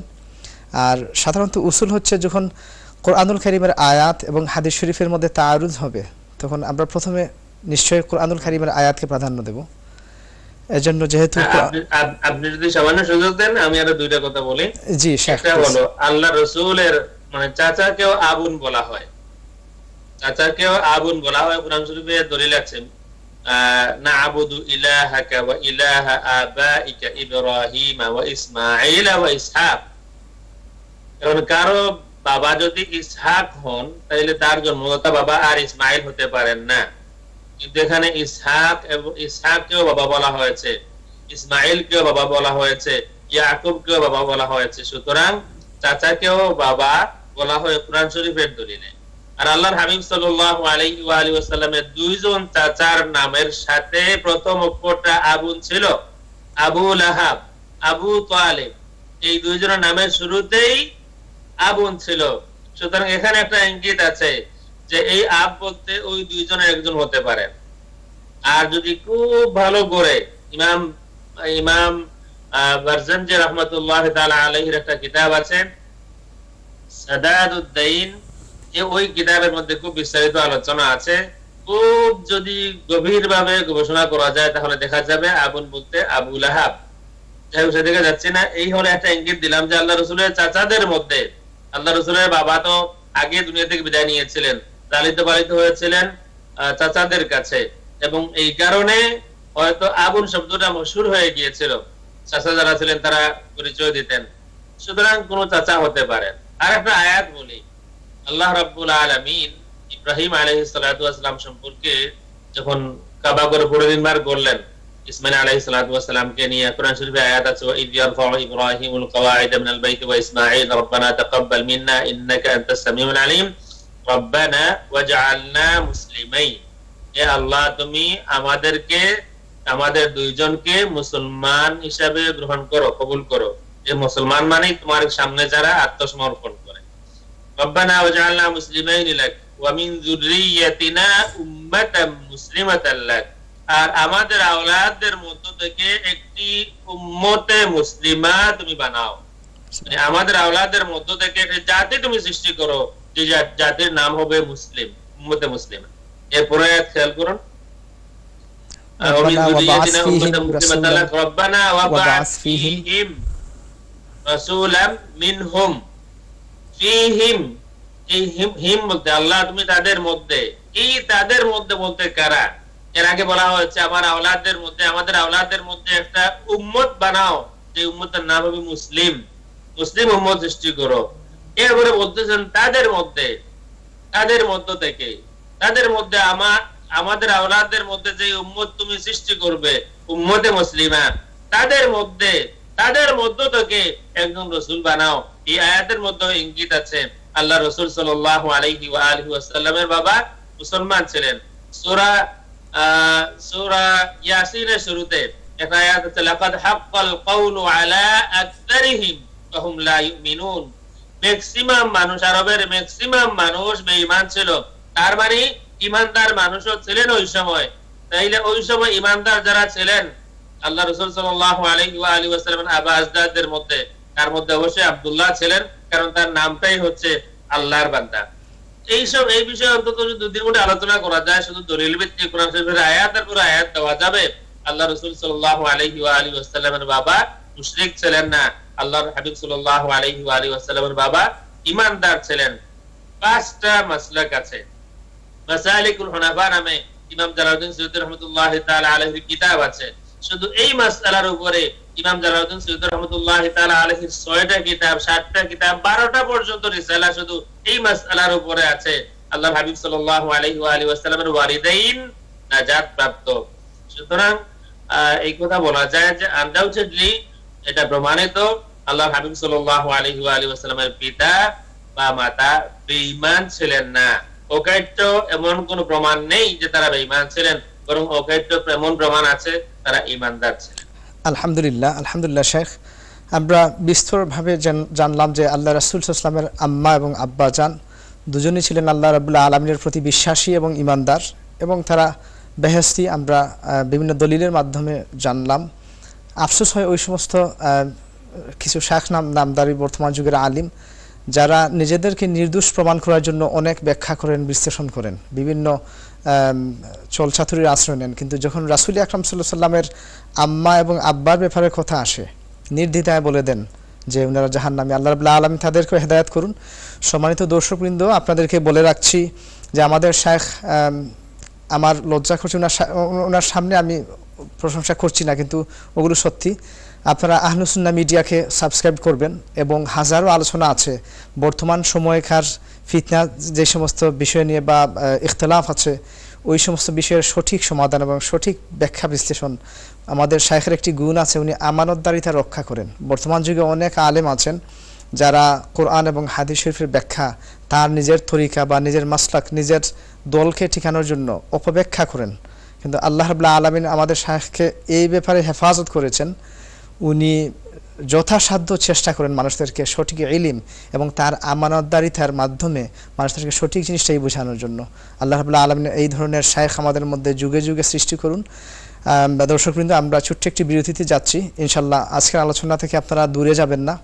আর সাধারণত উসুল হচ্ছে যখন কোরআনুল কারীমের আয়াত এবং হাদিস শরীফের মধ্যে তাআরুজ হবে, তখন আমরা প্রথমে নিশ্চয়ই কোরআনুল কারীমের আয়াতকে প্রাধান্য দেব। এজন্য যেহেতু আপনি যদি সামান্য সুযোগ দেন আমি আরো দুইটা কথা বলি। জি শেখ, একটা হলো আল্লাহ রাসূলের মানে চাচাকেও আবুন বলা হয়, চাচাকেও আবুন বলা হয়। কোরআন শরীফে দলিল আছে না'বুদু ইলাহাকা ওয়া ইলাহা আবাইকা ইব্রাহিম ওয়া ইসমাঈল ওয়া ইসহাক। কারণ কারো বাবা যদি ইসহাক হন তাহলে তার জন্মদাতা বাবা আর ইসমাইল হতে পারেন না, কিন্তু এখানে ইসহাক এবং ইসহাককেও বাবা বলা হয়েছে, ইসমাইলকেও বাবা বলা হয়েছে, ইয়াকুবকেও বাবা বলা হয়েছে। সুতরাং চাচাকেও বাবা বলা হয় কোরআন শরীফের দলিলে। আর আল্লাহর হাবিব সাল্লাল্লাহু আলাইহি ওয়া আলিহি ওয়াসাল্লামের দুইজন চাচার নামের সাথে প্রথম অক্ষরটা আবুন ছিল, আবু লাহাব, আবু তালিব, এই দুইজনের নামের শুরুতেই আবুন ছিল। সুতরাং এখানে একটা ইঙ্গিত আছে যে এই আব বলতে ওই দুইজনের একজন হতে পারে। আর যদি খুব ভালো করে ইমাম বারজানজি রাহমাতুল্লাহি তাআলা আলাইহির একটা কিতাব আছে সাদাদুদ্দাইন, ওই কিতাবের মধ্যে খুব বিস্তারিত আলোচনা আছে। খুব যদি গভীরভাবে গবেষণা করা যায় তাহলে দেখা যাবে আবুন বলতে আবু লাহাব। যাই হোক সেদিকে যাচ্ছি না, এই হলো একটা ইঙ্গিত দিলাম যে আল্লাহ রাসূলের চাচাদের মধ্যে, আল্লাহ রাসূলের বাবা তো আগে দুনিয়া থেকে বিদায় নিয়েছিলেন, লালিত পালিত হয়েছিলেন চাচাদের কাছে, এবং এই কারণে হয়তো আবুন শব্দটা মশহুর হয়ে গিয়েছিল, চাচা যারা ছিলেন তারা পরিচয় দিতেন। সুতরাং কোন চাচা হতে পারেন। আর একটা আয়াত বলি, আল্লাহ রাব্বুল আলামিন ইব্রাহিম আলাইহিস সালাতু ওয়াস সালাম সম্পর্কে যখন কাবা ঘর পুনর্নির্মাণ করলেন ইসমাইল আলাইহিস সালাতু ওয়াস সালামকে নিয়ে, কোরআন শরীফে আয়াত আছে ওয়া ইয ইয়ারফাউ ইব্রাহিমুল কওয়াইদ মিনাল বাইতি ওয়া ইসমাঈল রব্বানা তাকাব্বাল মিন্না ইন্নাকা আনতাস সামিউল আলিম রব্বানা ওয়াজআলনা মুসলিমাইন। হে আল্লাহ তুমি আমাদেরকে আমাদের দুইজনকে মুসলমান হিসাবে গ্রহণ করো, কবুল করো। যে মুসলমান মানে তোমার সামনে যারা আত্মসমর্পণ করে। রব্বানা ওয়াজআলনা মুসলিমাইন লাক ওয়া মিন যুররিয়াতিনা উম্মাতাম মুসলিমাতান লাক, আর আমাদের আওলাদদের মধ্য থেকে একটি উম্মতে মুসলিমা তুমি বানাও। মানে আমাদের আওলাদের মধ্য থেকে একটা জাতি তুমি সৃষ্টি করো, যে জাতির নাম হবে মুসলিম, উম্মতে মুসলিমা। এরপরে খেয়াল করুন, রব্বানা ওয়াবআস ফীহিম রাসূলাম মিনহুম। ফীহিম, এই হিম বলতে আল্লাহ তুমি তাদের মধ্যে, এই তাদের মধ্যে বলতে কারা? এর আগে বলা হয়েছে আমার আওলাদের মধ্যে, আমাদের আওলাদের মধ্যে একটা উম্মত বানাও, যে উম্মতের নাম হবে মুসলিম, মুসলিম উম্মত সৃষ্টি করো। এরপরে বলতেছেন তাদের মধ্যে, তাদের মধ্য থেকে, তাদের মধ্যে আমাদের আওলাদের মধ্যে যে উম্মত তুমি সৃষ্টি করবে, উম্মতে মুসলিমা, তাদের মধ্যে, তাদের মধ্য থেকে একজন রাসূল বানাও। এই আয়াতের মধ্যে ইঙ্গিত আছে আল্লাহ রাসূল সাল্লাল্লাহু আলাইহি ওয়া আলিহি ওয়াসাল্লামের বাবা মুসলমান ছিলেন। সূরা ইয়াসিনের শুরুতে একটা আয়াত আছে, লাকাদ হাক্কাল কাউলু আলা আকসারিহিম ফাহুম লা ইউমিনুন। ম্যাক্সিমাম মানুষ, আরবের ম্যাক্সিমাম মানুষ বেঈমান ছিল। তার মানে ঈমানদার মানুষও ছিলেন ওই সময়। তাইলে ওই সময় ঈমানদার যারা ছিলেন আল্লাহ রাসূল সাল্লাল্লাহু আলাইহি ওয়া আলিহি ওয়াসাল্লামের আবা আজদাদের মধ্যে, তার মধ্যে অবশ্যই আব্দুল্লাহ ছিলেন, কারণ তার নামটাই হচ্ছে আল্লাহর বান্দা। এই বিষয়ে অন্তত দুদিন মধ্যে আলোচনা করা যায়। শুধু দলিল ভিত্তিক কোরআন শরীফের আয়াতের পুরো আয়াত দেওয়া যাবে। আল্লাহ রাসূল সাল্লাল্লাহু আলাইহি ওয়া আলিহি ওয়াসাল্লামের বাবা মুশরিক ছিলেন না, আল্লাহর হাবিব সাল্লাল্লাহু আলাইহি ওয়া আলিহি ওয়াসাল্লামের বাবা ঈমানদার ছিলেন। 5টা মাসলাক আছে। মাসালিকুল হুনাফা নামে ইমাম জালালউদ্দিন সুয়ুতী রাহমাতুল্লাহি তাআলা আলাইহির কিতাব আছে। শুধু এই মাসআলার উপরে ইমাম জালালউদ্দিন সুয়ুতী রাহমাতুল্লাহি তাআলা আলাইহির 6টা কিতাব, 7টা কিতাব, 12টা পর্যন্ত রিসালা শুধু এই মাসআলার উপরে আছে। আল্লাহর হাবিব সাল্লাল্লাহু আলাইহি ওয়া আলিহি ওয়াসাল্লামের ওয়ালিদাইন নাজাত প্রাপ্ত। সুতরাং এই কথা বলা যায় যে আনডাউটেডলি এটা প্রমাণিত আল্লাহর হাবিব সাল্লাল্লাহু আলাইহি ওয়া আলিহি ওয়াসাল্লামের পিতা বা মাতা বেঈমান ছিলেন না। অকাট্য এমন কোন প্রমাণ নেই যে তারা বেঈমান ছিলেন, বরং অকাট্য এমন প্রমাণ আছে তারা ঈমানদার ছিলেন। আলহামদুলিল্লাহ, আলহামদুলিল্লাহ শেখ। আমরা বিস্তরভাবে জানলাম যে আল্লাহ রাসূল সাল্লাল্লাহু আলাইহি ওয়াসাল্লামের আম্মা এবং আব্বা জান দুজনেই ছিলেন আল্লাহ রাব্বুল আলামিনের প্রতি বিশ্বাসী এবং ঈমানদার, এবং তারা বেহেশতি। আমরা বিভিন্ন দলিলের মাধ্যমে জানলাম। আফসোস হয় ওই সমস্ত কিছু শেখ নামদারি বর্তমান যুগের আলিম যারা নিজেদেরকে নির্দোষ প্রমাণ করার জন্য অনেক ব্যাখ্যা করেন, বিশ্লেষণ করেন, বিভিন্ন চলচাতুরির আশ্রয় নেন, কিন্তু যখন রাসূল আকরাম সাল্লাল্লাহু আলাইহি ওয়াসাল্লামের আম্মা এবং আব্বার ব্যাপারে কথা আসে নির্দ্বিধায় বলে দেন যে ওনারা জাহান্নামী। আল্লাহ রাব্বুল আলামিন তাদেরকে হেদায়েত করুন। সম্মানিত দর্শকবৃন্দ, আপনাদেরকে বলে রাখছি যে আমাদের শেখ, আমার লজ্জা করছে ওনার সামনে আমি প্রশংসা করছি না, কিন্তু ওগুলো সত্যি। আপনারা আহলুস সুন্নাহ মিডিয়াকে সাবস্ক্রাইব করবেন, এবং হাজারো আলোচনা আছে বর্তমান সময়কার ফিতনা যে সমস্ত বিষয় নিয়ে বা ইখতিলাফ আছে, ওই সমস্ত বিষয়ের সঠিক সমাধান এবং সঠিক ব্যাখ্যা বিশ্লেষণ। আমাদের শাইখের একটি গুণ আছে, উনি আমানতদারিতা রক্ষা করেন। বর্তমান যুগে অনেক আলেম আছেন যারা কোরআন এবং হাদিস শরীফের ব্যাখ্যা তার নিজের তরিকা বা নিজের মাসলাক, নিজের দলকে ঠিকানোর জন্য অপব্যাখ্যা করেন, কিন্তু আল্লাহ রাব্বুল আলামিন আমাদের শাইখকে এই ব্যাপারে হেফাজত করেছেন। উনি যথাসাধ্য চেষ্টা করেন মানুষদেরকে সঠিক ইলম এবং তার আমানতদারিতার মাধ্যমে মানুষদেরকে সঠিক জিনিসটাই বোঝানোর জন্য। আল্লাহ রাব্বুল আলামিন এই ধরনের শাইখ আমাদের মধ্যে যুগে যুগে সৃষ্টি করুন। দর্শকবৃন্দ, আমরা ছোট্ট একটি বিরতিতে যাচ্ছি। ইনশাল্লাহ আজকের আলোচনা থেকে আপনারা দূরে যাবেন না,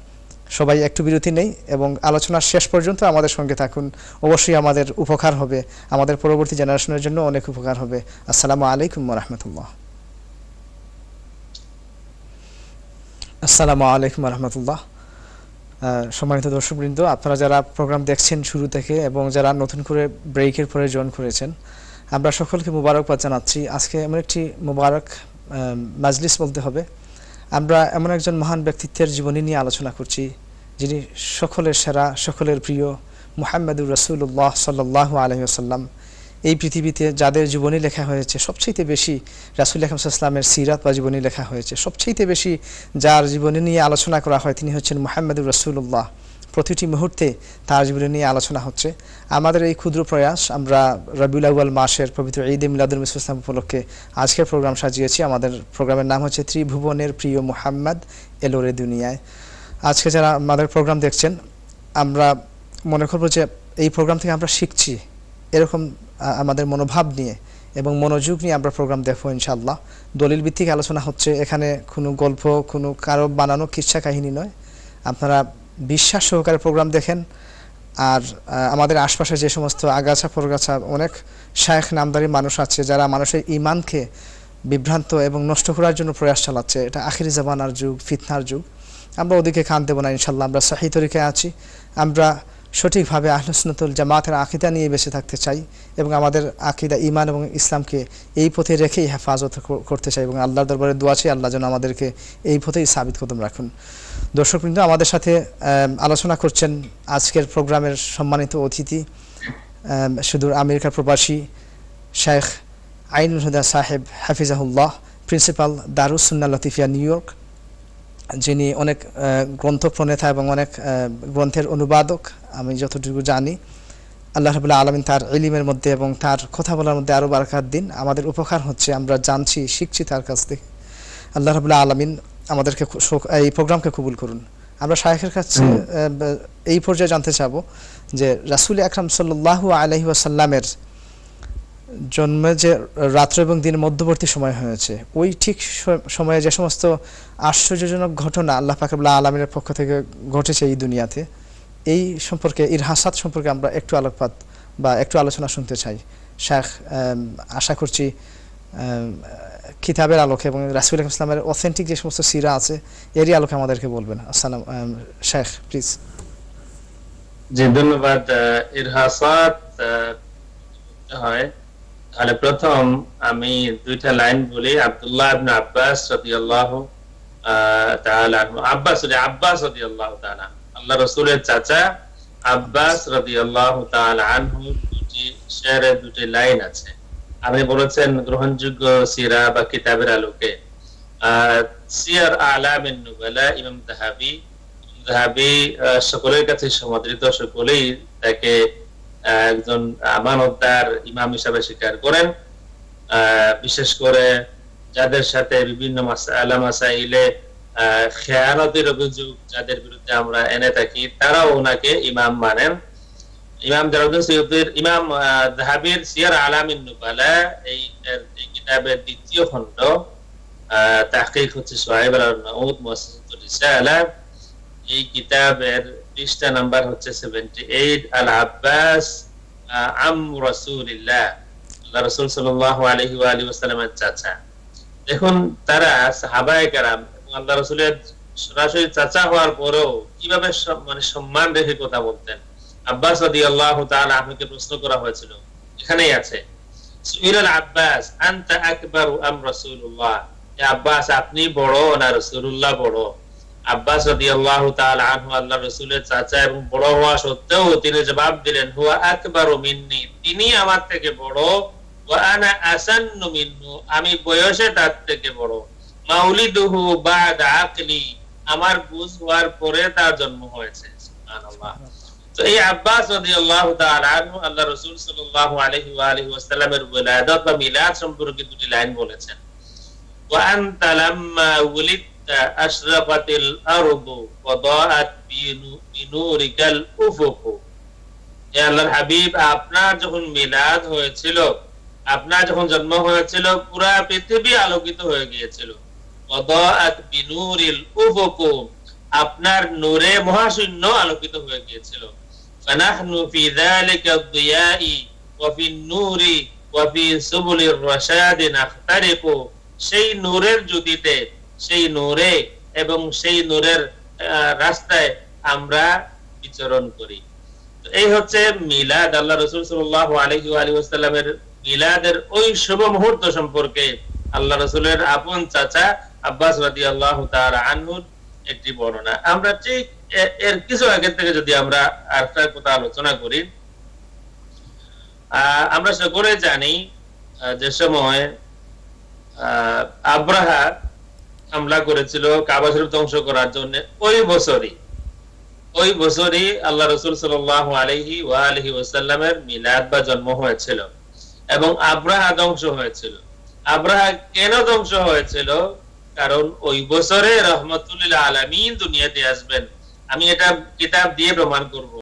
সবাই একটু বিরতি নেই এবং আলোচনার শেষ পর্যন্ত আমাদের সঙ্গে থাকুন। অবশ্যই আমাদের উপকার হবে, আমাদের পরবর্তী জেনারেশনের জন্য অনেক উপকার হবে। আসসালামু আলাইকুম ওয়া রাহমাতুল্লাহ। আসসালামু আলাইকুম ওয়া রাহমাতুল্লাহ। সম্মানিত দর্শকবৃন্দ, আপনারা যারা প্রোগ্রাম দেখছেন শুরু থেকে এবং যারা নতুন করে ব্রেকের পরে জয়েন করেছেন, আমরা সকলকে মুবারকবাদ জানাচ্ছি। আজকে এমন একটি মুবারক মাজলিস বলতে হবে। আমরা এমন একজন মহান ব্যক্তিত্বের জীবনী নিয়ে আলোচনা করছি, যিনি সকলের সেরা, সকলের প্রিয় মুহাম্মদুর রাসূলুল্লাহ সাল্লাল্লাহু আলাইহি ওয়াসাল্লাম। এই পৃথিবীতে যাদের জীবনী লেখা হয়েছে, সবচেয়ে বেশি রাসূল আকরাম সাল্লাল্লাহু আলাইহি ওয়াসাল্লামের সিরাত বা জীবনী লেখা হয়েছে, সবচেয়ে বেশি যার জীবনী নিয়ে আলোচনা করা হয় তিনি হচ্ছেন মুহাম্মদুর রাসূলুল্লাহ। প্রতিটি মুহূর্তে তার জীবনী নিয়ে আলোচনা হচ্ছে। আমাদের এই ক্ষুদ্র প্রয়াস, আমরা রবিউল আউয়াল মাসের পবিত্র ঈদ এ মিলাদুল নবী সাল্লাল্লাহু আলাইহি ওয়াসাল্লাম উপলক্ষে আজকের প্রোগ্রাম সাজিয়েছি। আমাদের প্রোগ্রামের নাম হচ্ছে ত্রিভুবনের প্রিয় মুহাম্মদ এলো রে দুনিয়ায়। আজকে যারা আমাদের প্রোগ্রাম দেখছেন, আমরা মনে করব যে এই প্রোগ্রাম থেকে আমরা শিখছি, এরকম আমাদের মনোভাব নিয়ে এবং মনোযোগ নিয়ে আমরা প্রোগ্রাম দেখবো ইনশাআল্লাহ। দলিল ভিত্তিক আলোচনা হচ্ছে, এখানে কোনো গল্প, কোনো কারো বানানো কিচ্ছা কাহিনী নয়। আপনারা বিশ্বাস সহকারে প্রোগ্রাম দেখেন। আর আমাদের আশপাশে যে সমস্ত আগাছা পরগাছা অনেক শায়েখ নামদারি মানুষ আছে, যারা মানুষের ঈমানকে বিভ্রান্ত এবং নষ্ট করার জন্য প্রয়াস চালাচ্ছে, এটা আখিরি জামানার যুগ, ফিতনার যুগ। আমরা ওদিকে কান দেব না ইনশাআল্লাহ। আমরা সহিহ তরিকায় আছি, আমরা সঠিকভাবে আহলুস সুন্নাতুল জামাতের আকীদা নিয়ে বেঁচে থাকতে চাই এবং আমাদের আকীদা, ঈমান এবং ইসলামকে এই পথে রেখেই হেফাজত করতে চাই এবং আল্লাহর দরবারে দোয়া চাই আল্লাহ যেন আমাদেরকে এই পথেই সাবিত কদম রাখুন। দর্শকবৃন্দ, আমাদের সাথে আলোচনা করছেন আজকের প্রোগ্রামের সম্মানিত অতিথি, সুদূর আমেরিকার প্রবাসী শেখ আইনুল হুদা সাহেব হাফিজাহুল্লাহ, প্রিন্সিপাল দারুস সুন্নাহ লতিফিয়া, নিউ ইয়র্ক, যিনি অনেক গ্রন্থ প্রণেতা এবং অনেক গ্রন্থের অনুবাদক। আমি যতটুকু জানি, আল্লাহ রাব্বুল আলামিন তার ইলমের মধ্যে এবং তার কথা বলার মধ্যে আরও বারাকাত দিন। আমাদের উপকার হচ্ছে, আমরা জানছি, শিখছি তার কাছ থেকে। আল্লাহ রাব্বুল আলামিন আমাদেরকে এই প্রোগ্রামকে কবুল করুন। আমরা শায়েখের কাছে এই পর্যায়ে জানতে চাবো যে রাসূল আকরাম সাল্লাল্লাহু আলাইহি ওয়াসাল্লামের জন্মে যে রাত্র এবং দিনের মধ্যবর্তী সময় হয়েছে, ওই ঠিক সময়ে যে সমস্ত আশ্চর্যজনক ঘটনা আল্লাহ পাক রব্বুল আলামিনের পক্ষ থেকে ঘটেছে এই দুনিয়াতে, এই সম্পর্কে, ইরহাসাত সম্পর্কে আমরা একটু আলোকপাত বা একটু আলোচনা শুনতে চাই। শেখ, আশা করছি কিতাবের আলোকে এবং রাসূল আকরাম ইসলামের অথেন্টিক যে সমস্ত সিরা আছে এরই আলোকে আমাদেরকে বলবেন। আসসালাম শেখ, প্লিজ। জি, ধন্যবাদ। ইরহাসাত হয়, তাহলে প্রথম আমি দুইটা লাইন বলি। আব্দুল্লাহ ইবনে আব্বাস রাদিয়াল্লাহু তাআলা আনহু, আব্বাস রাদিয়াল্লাহু তাআলা, আল্লাহ রাসূলের চাচা আব্বাস রাদিয়াল্লাহু তাআলা আনহু, দুটি শেরে দুটি লাইন আছে। আপনি বলেছেন গ্রহণযোগ্য সিরা বা কিতাবের আলোকে। সিয়ার আলামিন নুবালা, ইমাম যাহাবী সকলের কাছে সমাদৃত, সকলেই তাকে একজন আমানতদার ইমাম হিসাবে স্বীকার করেন। বিশেষ করে যাদের সাথে বিভিন্ন মাসআলা মাসাইলে খেয়ানতের অভিযোগ যাদের বিরুদ্ধে আমরা এনে থাকি, তারাও ওনাকে ইমাম মানেন। ইমাম জালালউদ্দিন সুয়ুতির, ইমাম যাহাবীর সিয়ার আলামিন নুবালা, এই কিতাবের দ্বিতীয় খণ্ড, তাহকিক হচ্ছে শুআইব আল-আরনাউত, মুআসসাসাতুর রিসালা। এই কিতাবের পৃষ্ঠা নাম্বার হচ্ছে 78। আল আব্বাস আম রাসূলিল্লাহ, আল্লাহ রাসূল সাল্লাল্লাহু আলাইহি ওয়া আলিহি ওয়াসাল্লামের চাচা। দেখুন, তারা সাহাবায়ে কেরাম এবং আল্লাহ রাসূলের সরাসরি চাচা হওয়ার পরেও কিভাবে মানে সম্মান রেখে কথা বলতেন। আব্বাস রাদিয়াল্লাহু তাআলা আনহুকে প্রশ্ন করা হয়েছিল, এখানেই আছে, সুইলাল আব্বাস আনতা আকবারু আম রাসূলুল্লাহ, আব্বাস আপনি বড় না রাসূলুল্লাহ বড়? আব্বাস রাদিয়াল্লাহু তাআলা আনহু আল্লাহর রাসূলের চাচা এবং বড় হওয়া সত্ত্বেও তিনি জবাব দিলেন, হুয়া আকবারু মিন্নি, তিনি আমার থেকে বড়, ওয়া আনা আসান্নু মিন্নু, আমি বয়সে তার থেকে বড়, মাউলিদুহু বা'দা আকলি, আমার বুঝ হওয়ার পরে তার জন্ম হয়েছে। সুবহানাল্লাহ। তো এই আব্বাস রাদিয়াল্লাহু তাআলা আনহু আল্লাহর রাসূল সাল্লাল্লাহু আলাইহি ওয়া আলিহি ওয়াসাল্লামের উলাদাত বা মিলাদ সম্পর্কে দুটি লাইন বলেছেন। ওয়া আনতা লাম্মা উলিদ আশরাফাতিল আরদু ওয়া দাআত বিনুরিকাল উফুক, হে আল্লাহর হাবিব, আপনার যখন মিলাদ হয়েছিল, আপনার যখন জন্ম হয়েছিল, পুরা পৃথিবী আলোকিত হয়ে গিয়েছিল। ওয়া দাআত বিনুরিল উফুক, আপনার নূরে মহাশূন্য আলোকিত হয়ে গিয়েছিল। ফানাহনু ফি যালিকা আদ-দিয়াই ওয়া ফিন নূরি ওয়া ফি সুবুলির রাশাদ নাখতারিকু, সেই নূরের জ্যোতিতে, সেই নূরে এবং সেই নূরের রাস্তায় আমরা বিচরণ করি। এই হচ্ছে মিলাদ। আল্লাহ রাসূল সাল্লাল্লাহু আলাইহি ওয়া আলিহি ওয়াসাল্লামের মিলাদের ওই শুভ মুহূর্ত সম্পর্কে আল্লাহ রাসূলের আপন চাচা আব্বাস রাদিয়াল্লাহু তাআলা আনহুর একটি বর্ণনা। আমরা ঠিক এর কিছু আগে থেকে যদি আমরা আরেকটা কথা আলোচনা করি, আমরা সকলে জানি যে সময় আব্রাহা হামলা করেছিল কাবা শরীফ ধ্বংস করার জন্য, ওই ওই বছরই আল্লাহ রাসূল সাল্লাল্লাহু আলাইহি ওয়া আলিহি ওয়াসাল্লামের মিলাদ বা জন্ম হয়েছিল এবং আব্রাহা ধ্বংস হয়েছিল। আব্রাহা কেন ধ্বংস হয়েছিল? কারণ ওই বছরে রহমতুল লিল আলামিন দুনিয়াতে আসবেন। আমি এটা কিতাব দিয়ে প্রমাণ করব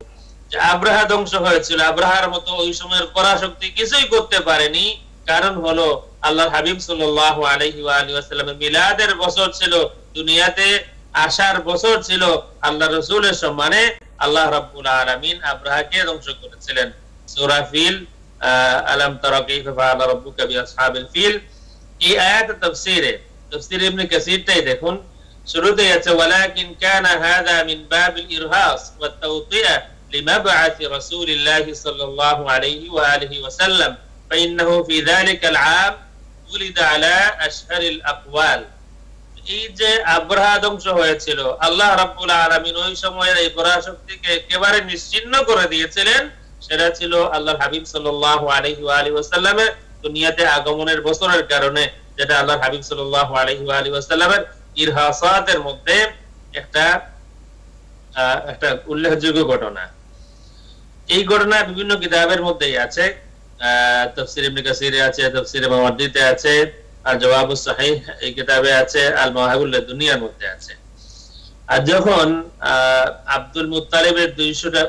যে আব্রাহা ধ্বংস হয়েছিল। আব্রাহার মতো ওই সময়ের পরাশক্তি কিছুই করতে পারেনি। কারণ হলো আল্লাহর হাবিব সাল্লাল্লাহু আলাইহি ওয়া আলিহি ওয়াসাল্লামের মিলাদের বছর ছিল, দুনিয়াতে আসার বছর ছিল। আল্লাহ রাসূলের সম্মানে আল্লাহ রাব্বুল আলামিন আব্রাহাকে ধ্বংস করেছিলেন। সূরা ফিল, আলাম তারা কাইফা ফাআলা রাব্বুকা বিআসহাবিল ফিল, এই আয়াতের তাফসীরে ইবনে কাসীরটাই দেখুন, শুরুতেই আছে ওয়ালাকিন কানা হাযা মিন বাবিল ইরহাস ওয়াত তাওতিয়া লিমাবআথ রাসূলিল্লাহি সাল্লাল্লাহু আলাইহি ওয়া আলিহি ওয়াসাল্লাম ফাইন্নাহু ফি যালিকাল আম উলিদা আলা আশহারিল আকওয়াল। এই যে আব্রাহা ধ্বংস হয়েছিল, আল্লাহ রাব্বুল আলামিন ওই সময়ের এই পরাশক্তিকে একেবারে নিশ্চিহ্ন করে দিয়েছিলেন। সেটা ছিল আল্লাহর হাবিব সাল্লাল্লাহু আলাইহি ওয়া আলিহি ওয়াসাল্লামের দুনিয়াতে আগমনের বছরের কারণে, যেটা আল্লাহর হাবিব সাল্লাল্লাহু আলাইহি ওয়া আলিহি ওয়াসাল্লামের ইরহাসাতের মধ্যে একটা উল্লেখযোগ্য ঘটনা। এই ঘটনা বিভিন্ন কিতাবের মধ্যেই আছে, তাফসীর ইবনে কাসীরে আছে, তাফসীরে মাওয়ারদিতে আছে, আর জওয়াবুস সাহিহ এই কিতাবে আছে, আল মাওয়াহিবুল দুনিয়ার মধ্যে আছে। আর যখন আব্দুল মুত্তালিবের 200টা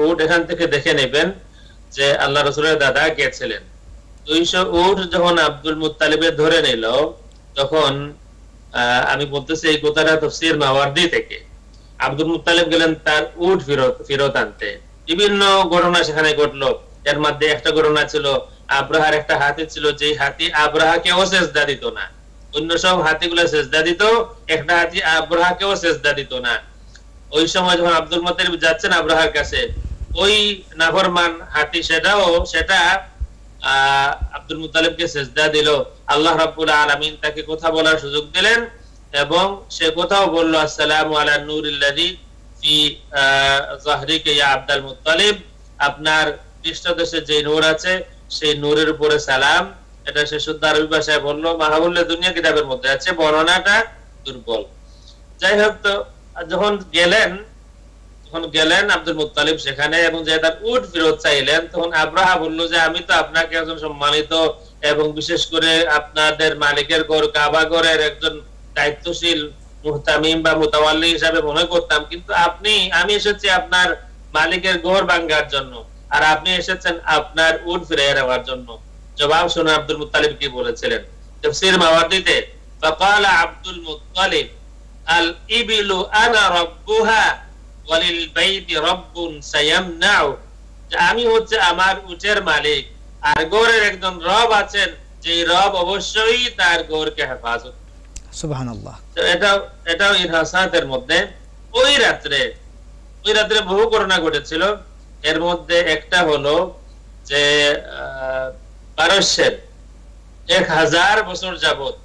উট এখান থেকে দেখে নেবেন যে আল্লাহ রাসূলের দাদা গেছিলেন। 200 উট যখন আব্দুল মুত্তালিবের ধরে নিল, তখন আমি বলতেছি এই কথাটা তাফসীর মাওয়ারদি থেকে, আব্দুল মুত্তালিব গেলেন তার উট ফেরত আনতে। বিভিন্ন ঘটনা সেখানে ঘটলো। এর মধ্যে একটা ঘটনা ছিল, আব্রাহার একটা হাতি ছিল, যে হাতি আব্রাহাকেও সেজদা দিত না। অন্য সব হাতিগুলো সেজদা দিত, একটা হাতি আব্রাহাকেও সেজদা দিত না। ওই সময় যখন আব্দুল মুত্তালিব যাচ্ছেন আব্রাহার কাছে, ওই নাফরমান হাতি সেটা আব্দুল মুত্তালিবকে সেজদা দিল। আল্লাহ রাব্বুল আলামিন তাকে কথা বলার সুযোগ দিলেন এবং সে কথাও বলল, আসসালামু আলা নূরিল্লাযী ফি যাহরিকা ইয়া আব্দুল মুত্তালিব, আপনার পৃষ্ঠদেশে যে নূর আছে সেই নূরের উপরে সালাম। এটা সে শুদ্ধ আরবি ভাষায় বলল, মাহবুল দুনিয়া কিতাবের মধ্যে আছে, বর্ণনাটা দুর্বল। যাই হোক, তো যখন গেলেন আব্দুল মুত্তালিব সেখানে এবং যে তার উট ফেরত চাইলেন, তখন আব্রাহা বলল যে আমি তো আপনাকে একজন সম্মানিত এবং বিশেষ করে আপনাদের মালিকের ঘর কাবা ঘরের একজন দায়িত্বশীল মুহতামিম বা মুতাওয়াল্লি হিসাবে মনে করতাম, কিন্তু আমি এসেছি আপনার মালিকের ঘর ভাঙার জন্য, আর আপনি এসেছেন আপনার উট ফিরিয়ে নেওয়ার জন্য। জবাব শুনে আব্দুল মুত্তালিব কি বলেছিলেন? তাফসীর মাওয়ারদিতে, ফাকালা আব্দুল মুত্তালিব আল ইবিলু আনা রাব্বুহা ওয়ালিল বাইতি রাব্বুন সায়ামনাউ, যে আমি হচ্ছে আমার উটের মালিক, আর ঘরের একজন রব আছেন, যে রব অবশ্যই তার ঘরকে হেফাজত। সুবহানাল্লাহ। তো এটাও ইরহাসাতের মধ্যে। ওই রাত্রে বহু ঘটনা ঘটেছিল। এর মধ্যে একটা হলো যে পারস্যের 1000 বছর যাবত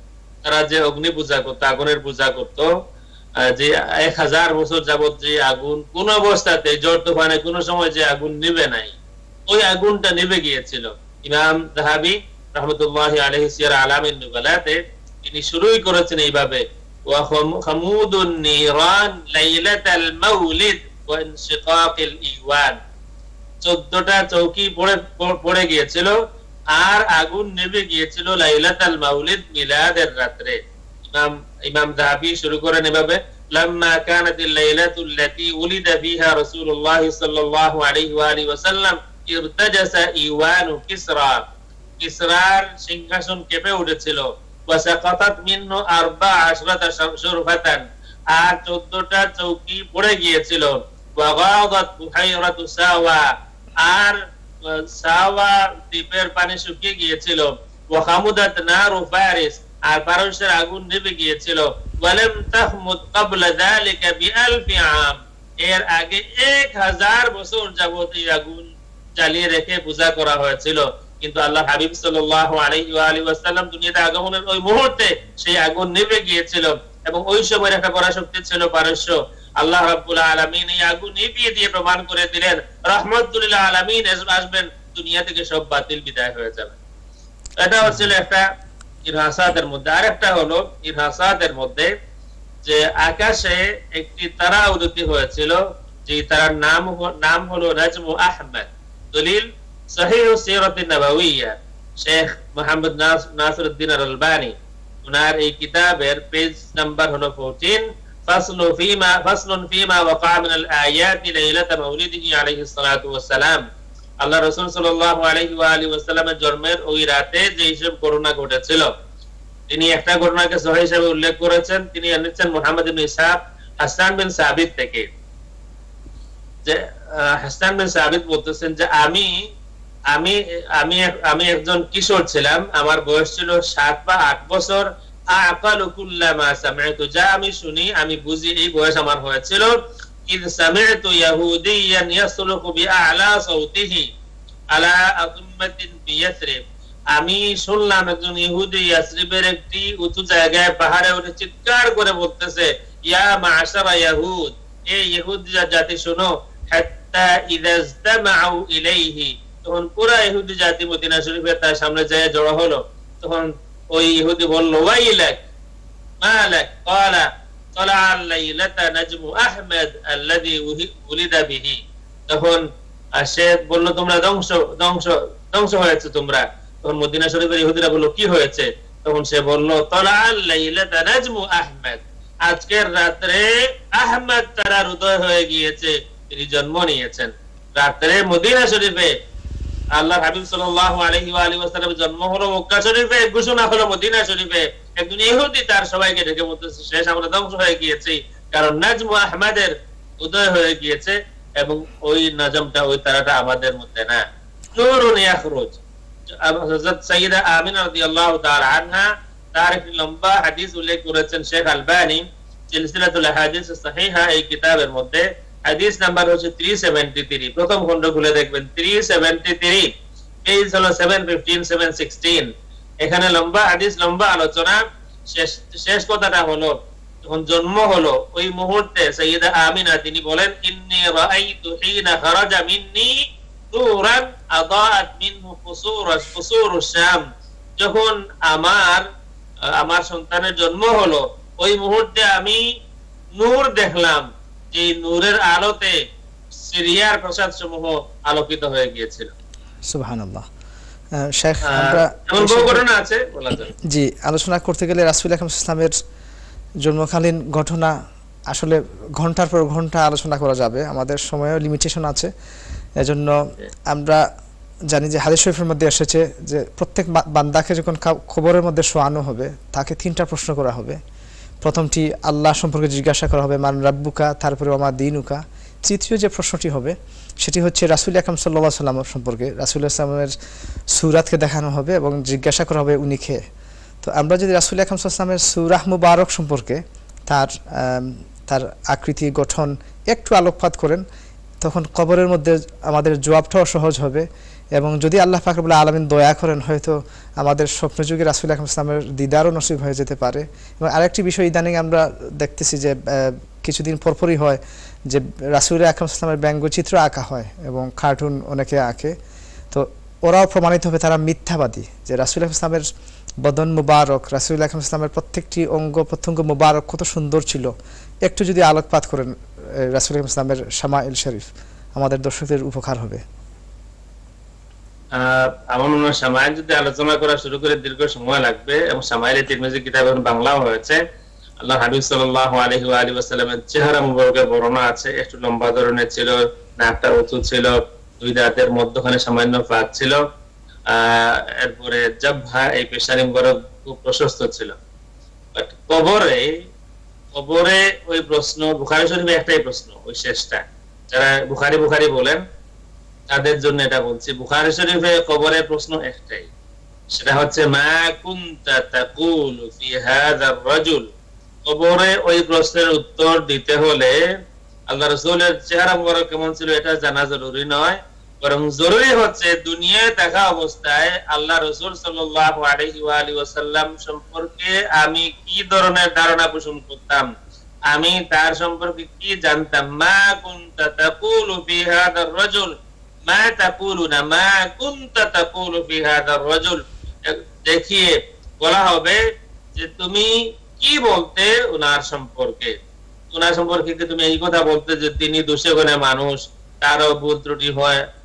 তারা যে অগ্নি পূজা করতো, আগুনের পূজা করতো, যে 1000 বছর যাবত যে আগুন কোন অবস্থাতে ঝড় তুফানে কোন সময় যে আগুন নিভে নাই, ওই আগুনটা নিভে গিয়েছিল। ইমাম যাহাবী রাহমাতুল্লাহি আলাইহি সিয়ার আলামিন নুবালাতে তিনি শুরুই করেছেন এইভাবে, ওয়া খামুদুন নিরান লাইলাতাল মাউলিদ ওয়া ইনশিকাকিল ইওয়ান, 14টা চৌকি পড়ে গিয়েছিল আর আগুন নিভে গিয়েছিল লাইলাতুল মাউলিদ, মিলাদের রাতে। ইমাম যাহাবী শুরু করেন এভাবে, লাম্মা কানাতিল লাইলাতুল লাতী উলিদা ফিহা রাসূলুল্লাহ সাল্লাল্লাহু আলাইহি ওয়া আলিহি ওয়াসাল্লাম ইরতাজাসা ইওয়ানু কিসরার সিংহাসন কেঁপে উঠেছিল, ওয়া সাকাতাত মিনহু 14 শুরফাতান, আর 14টা চৌকি পড়ে গিয়েছিল, ওয়া গাদাত বুহাইরাতু সাওয়া, আর সাওয়া দ্বীপের পানি শুকিয়ে গিয়েছিল, ওয়া খামুদাত নারু ফারিস, আর পারস্যের আগুন নিভে গিয়েছিল, ওয়ালাম তাহমুদ ক্বাবলা যালিকা বিআলফি আম, এর আগে 1000 বছর যাবত এই আগুন জ্বালিয়ে রেখে পূজা করা হয়েছিল। কিন্তু আল্লাহ হাবিব সাল্লাল্লাহু আলাইহি ওয়া আলিহি ওয়াসাল্লাম দুনিয়াতে আগমনের ওই মুহূর্তে সেই আগুন নিভে গিয়েছিল এবং ওই সময় একটা পরাশক্তি ছিল পারস্য। আল্লাহ রাব্বুল আলামিন এই আগুন নিভিয়ে দিয়ে প্রমাণ করে দিলেন রাহমাতুল লিল আলামিন আসবেন, দুনিয়া থেকে সব বাতিল বিদায় হয়ে যাবে। এটা হচ্ছে একটা ইরহাসাতের মধ্যে। আরেকটা হলো ইরহাসাতের মধ্যে যে আকাশে একটি তারা উদিত হয়েছিল, যে তারার নাম হলো নাজমু আহমদ। দলিল সহিহ সিরাত নাবাউইয়া, শেখ মোহাম্মদ নাসিরউদ্দিন আল আলবানী উনার এই কিতাবের পেজ নাম্বার হলো 14, ফাসলুন ফিমা ওয়াকা মিনাল আয়াতি লাইলাতা মাউলিদিহি আলাইহিস সালাতু ওয়াস সালাম। আল্লাহ রাসূল সাল্লাল্লাহু আলাইহি ওয়া আলিহি ওয়াসাল্লামের জন্মের ওই রাতে যে সব ঘটনা ঘটেছিল, তিনি একটা ঘটনাকে সহিহ হিসেবে উল্লেখ করেছেন। তিনি এনেছেন মুহাম্মদ ইবনে ইসহাক হাসান বিন সাবিত থেকে, যে হাসান বিন সাবিত বলতেছেন যে আমি আমি আমি আমি একজন কিশোর ছিলাম, আমার বয়স ছিল 7 বা 8 বছর। আকালু কুল্লামা সামি'তু, যা আমি শুনি আমি বুঝি, এই বয়স আমার হয়েছিল। ইদ সামি'তু ইয়াহুদিয়ান ইয়াসলুকু বিআলা সাউতিহি আলা আযম্মাতিন বিয়াসরিব, আমি শুনলাম একজন ইহুদি ইয়াসরিবের একটি উঁচু জায়গায় পাহাড়ে উঠে চিৎকার করে বলতেছে, ইয়া মা'শারা ইয়াহুদ, এই ইহুদ জাতি শোনো। হাত্তা ইযা ইজতামাউ ইলাইহি, তখন পুরা ইহুদি জাতি মদিনা শরীফে তার সামনে যায় জড়ো হলো। তখন ওই ইহুদি বলল, ওয়াইলাক মালাক, ক্বালা طلع الليلة نجم أحمد الذي ولد به। তখন সে বলল, তোমরা ধ্বংস হয়েছে তোমরা। তখন মদিনা শরীফের ইহুদিরা বলল, কি হয়েছে? তখন সে বলল, طلع الليلة نجم أحمد, আজকের রাতে আহমদ তারার উদয় হয়ে গিয়েছে, তিনি জন্ম নিয়েছেন। রাতে মদিনা শরীফে আল্লাহর হাবিব সাল্লাল্লাহু আলাইহি ওয়া আলিহি ওয়াসাল্লামের জন্ম হলো মক্কা শরীফে, ঘোষণা হলো মদিনা শরীফে। একজন ইহুদি তার সবাইকে ডেকে বলতেছে, শেষ আমরা ধ্বংস হয়ে গিয়েছি, কারণ নাজমু আহমদের উদয় হয়ে গিয়েছে, এবং ওই নাজমটা, ওই তারাটা আমাদের মধ্যে না। নূরুন ইয়াখরুজ, হযরত সাইয়্যিদা আমিনা রাদিয়াল্লাহু তাআলা আনহা তার একটি লম্বা হাদিস উল্লেখ করেছেন শেখ আলবানী সিলসিলাতুল আহাদিস সাহিহা এই কিতাবের মধ্যে। হাদিস নাম্বার হচ্ছে 373, প্রথম খণ্ড খুলে দেখবেন 373, পেজ হলো 715 716। এখানে লম্বা হাদিস, লম্বা আলোচনা। শেষ কথাটা হলো, যখন জন্ম হলো ওই মুহূর্তে সাইয়্যিদা আমিনা তিনি বলেন, ইন্নী রাআইতু হিনা খারাজা মিন্নী নূরান আদাআত মিনহু কুসুরুশ শাম, যখন আমার সন্তানের জন্ম হলো ওই মুহূর্তে আমি নূর দেখলাম, যে নূরের আলোতে সিরিয়ার প্রাসাদ সমূহ আলোকিত হয়ে গিয়েছিল। সুবহানাল্লাহ। শেখ, আমরা এমন বহু ঘটনা আছে বলা যায়। জি, আলোচনা করতে গেলে রাসূল আকরাম সাল্লাল্লাহু আলাইহি ওয়াসাল্লামের জন্মকালীন ঘটনা আসলে ঘন্টার পর ঘন্টা আলোচনা করা যাবে, আমাদের সময়েও লিমিটেশন আছে। এজন্য আমরা জানি যে হাদিস শরীফের মধ্যে এসেছে যে প্রত্যেক বান্দাকে যখন খবরের মধ্যে শোয়ানো হবে, তাকে 3টা প্রশ্ন করা হবে। প্রথমটি আল্লাহ সম্পর্কে জিজ্ঞাসা করা হবে, মান রাব্বুকা, তারপরে ওমা দীনুকা। তৃতীয় যে প্রশ্নটি হবে সেটি হচ্ছে রাসূল আকরাম সাল্লাল্লাহু আলাইহি ওয়াসাল্লাম সম্পর্কে, রাসূল সাল্লামের সূরাতকে দেখানো হবে এবং জিজ্ঞাসা করা হবে উনি কে। তো আমরা যদি রাসূল আকরাম সাল্লাল্লাহু আলাইহি ওয়াসাল্লামের সূরা মুবারক সম্পর্কে তার আকৃতি গঠন একটু আলোকপাত করেন, তখন কবরের মধ্যে আমাদের জবাবটাও সহজ হবে। এবং যদি আল্লাহ পাক রব্বুল আলামিন দয়া করেন, হয়তো আমাদের স্বপ্নযুগে রাসূল আকরাম সাল্লাল্লাহু আলাইহি ওয়াসাল্লামের দিদারও নসিব হয়ে যেতে পারে। এবং আরেকটি বিষয় ইদানিং আমরা দেখতেছি যে কিছুদিন পরপরই হয় যে রাসূল আকরাম সাল্লাল্লাহু আলাইহি ওয়াসাল্লামের ব্যঙ্গচিত্র আঁকা হয় এবং কার্টুন অনেকে আঁকে। তো ওরাও প্রমাণিত হবে তারা মিথ্যাবাদী, যে রাসূল আকরাম সাল্লাল্লাহু আলাইহি ওয়াসাল্লামের বদন মুবারক, রাসূল আকরাম সাল্লাল্লাহু আলাইহি ওয়াসাল্লামের প্রত্যেকটি অঙ্গ প্রত্যঙ্গ মুবারক কত সুন্দর ছিল, একটু যদি আলোকপাত করেন রাসূল আকরাম সাল্লাল্লাহু আলাইহি ওয়াসাল্লামের শামাইল শরীফ, আমাদের দর্শকদের উপকার হবে। আমার মনে হয় শামাইল যদি আলোচনা করা শুরু করে দীর্ঘ সময় লাগবে, এবং শামাইলে তিরমিজি কিতাব এখন বাংলাও হয়েছে। আল্লাহ হাবিব সাল্লাল্লাহু আলাইহি ওয়া আলিহি ওয়াসাল্লামের চেহারা মুবারকের বর্ণনা আছে। একটু লম্বা ধরনের ছিল, নাকটা উঁচু ছিল, দুই দাঁতের মধ্যখানে সামান্য ফাঁক ছিল, এরপরে জাবহা, এই পেশানি মুবারক খুব প্রশস্ত ছিল। বাট কবরে ওই প্রশ্ন, বুখারী শরীফে একটাই প্রশ্ন, ওই শেষটা। যারা বুখারী বলেন তাদের জন্য এটা বলছি, বুখারী শরীফে কবরের প্রশ্ন একটাই, সেটা হচ্ছে মা কুনতা তাকুলু ফি হাযার রাজুল। কবরে ওই প্রশ্নের উত্তর দিতে হলে আল্লাহ রাসূলের চেহারা মুবারক কেমন ছিল এটা জানা জরুরি নয়, বরং জরুরি হচ্ছে দুনিয়ায় থাকা অবস্থায় আল্লাহ রাসূল সাল্লাল্লাহু আলাইহি ওয়া আলিহি ওয়াসাল্লাম সম্পর্কে আমি কি ধরনের ধারণা পোষণ করতাম, আমি তার সম্পর্কে কি জানতাম। মা কুনতা তাকুলু ফি হাযার রাজুল মা তাকুলুনা মা কুনতা তাকুলু ফি হাযার রাজুল, দেখিয়ে বলা হবে যে তুমি কি বলতে ওনার সম্পর্কে? ওনার সম্পর্কে কি তুমি এই কথা বলতে যে তিনি দোষে গুণে মানুষ, তারও ভুল ত্রুটি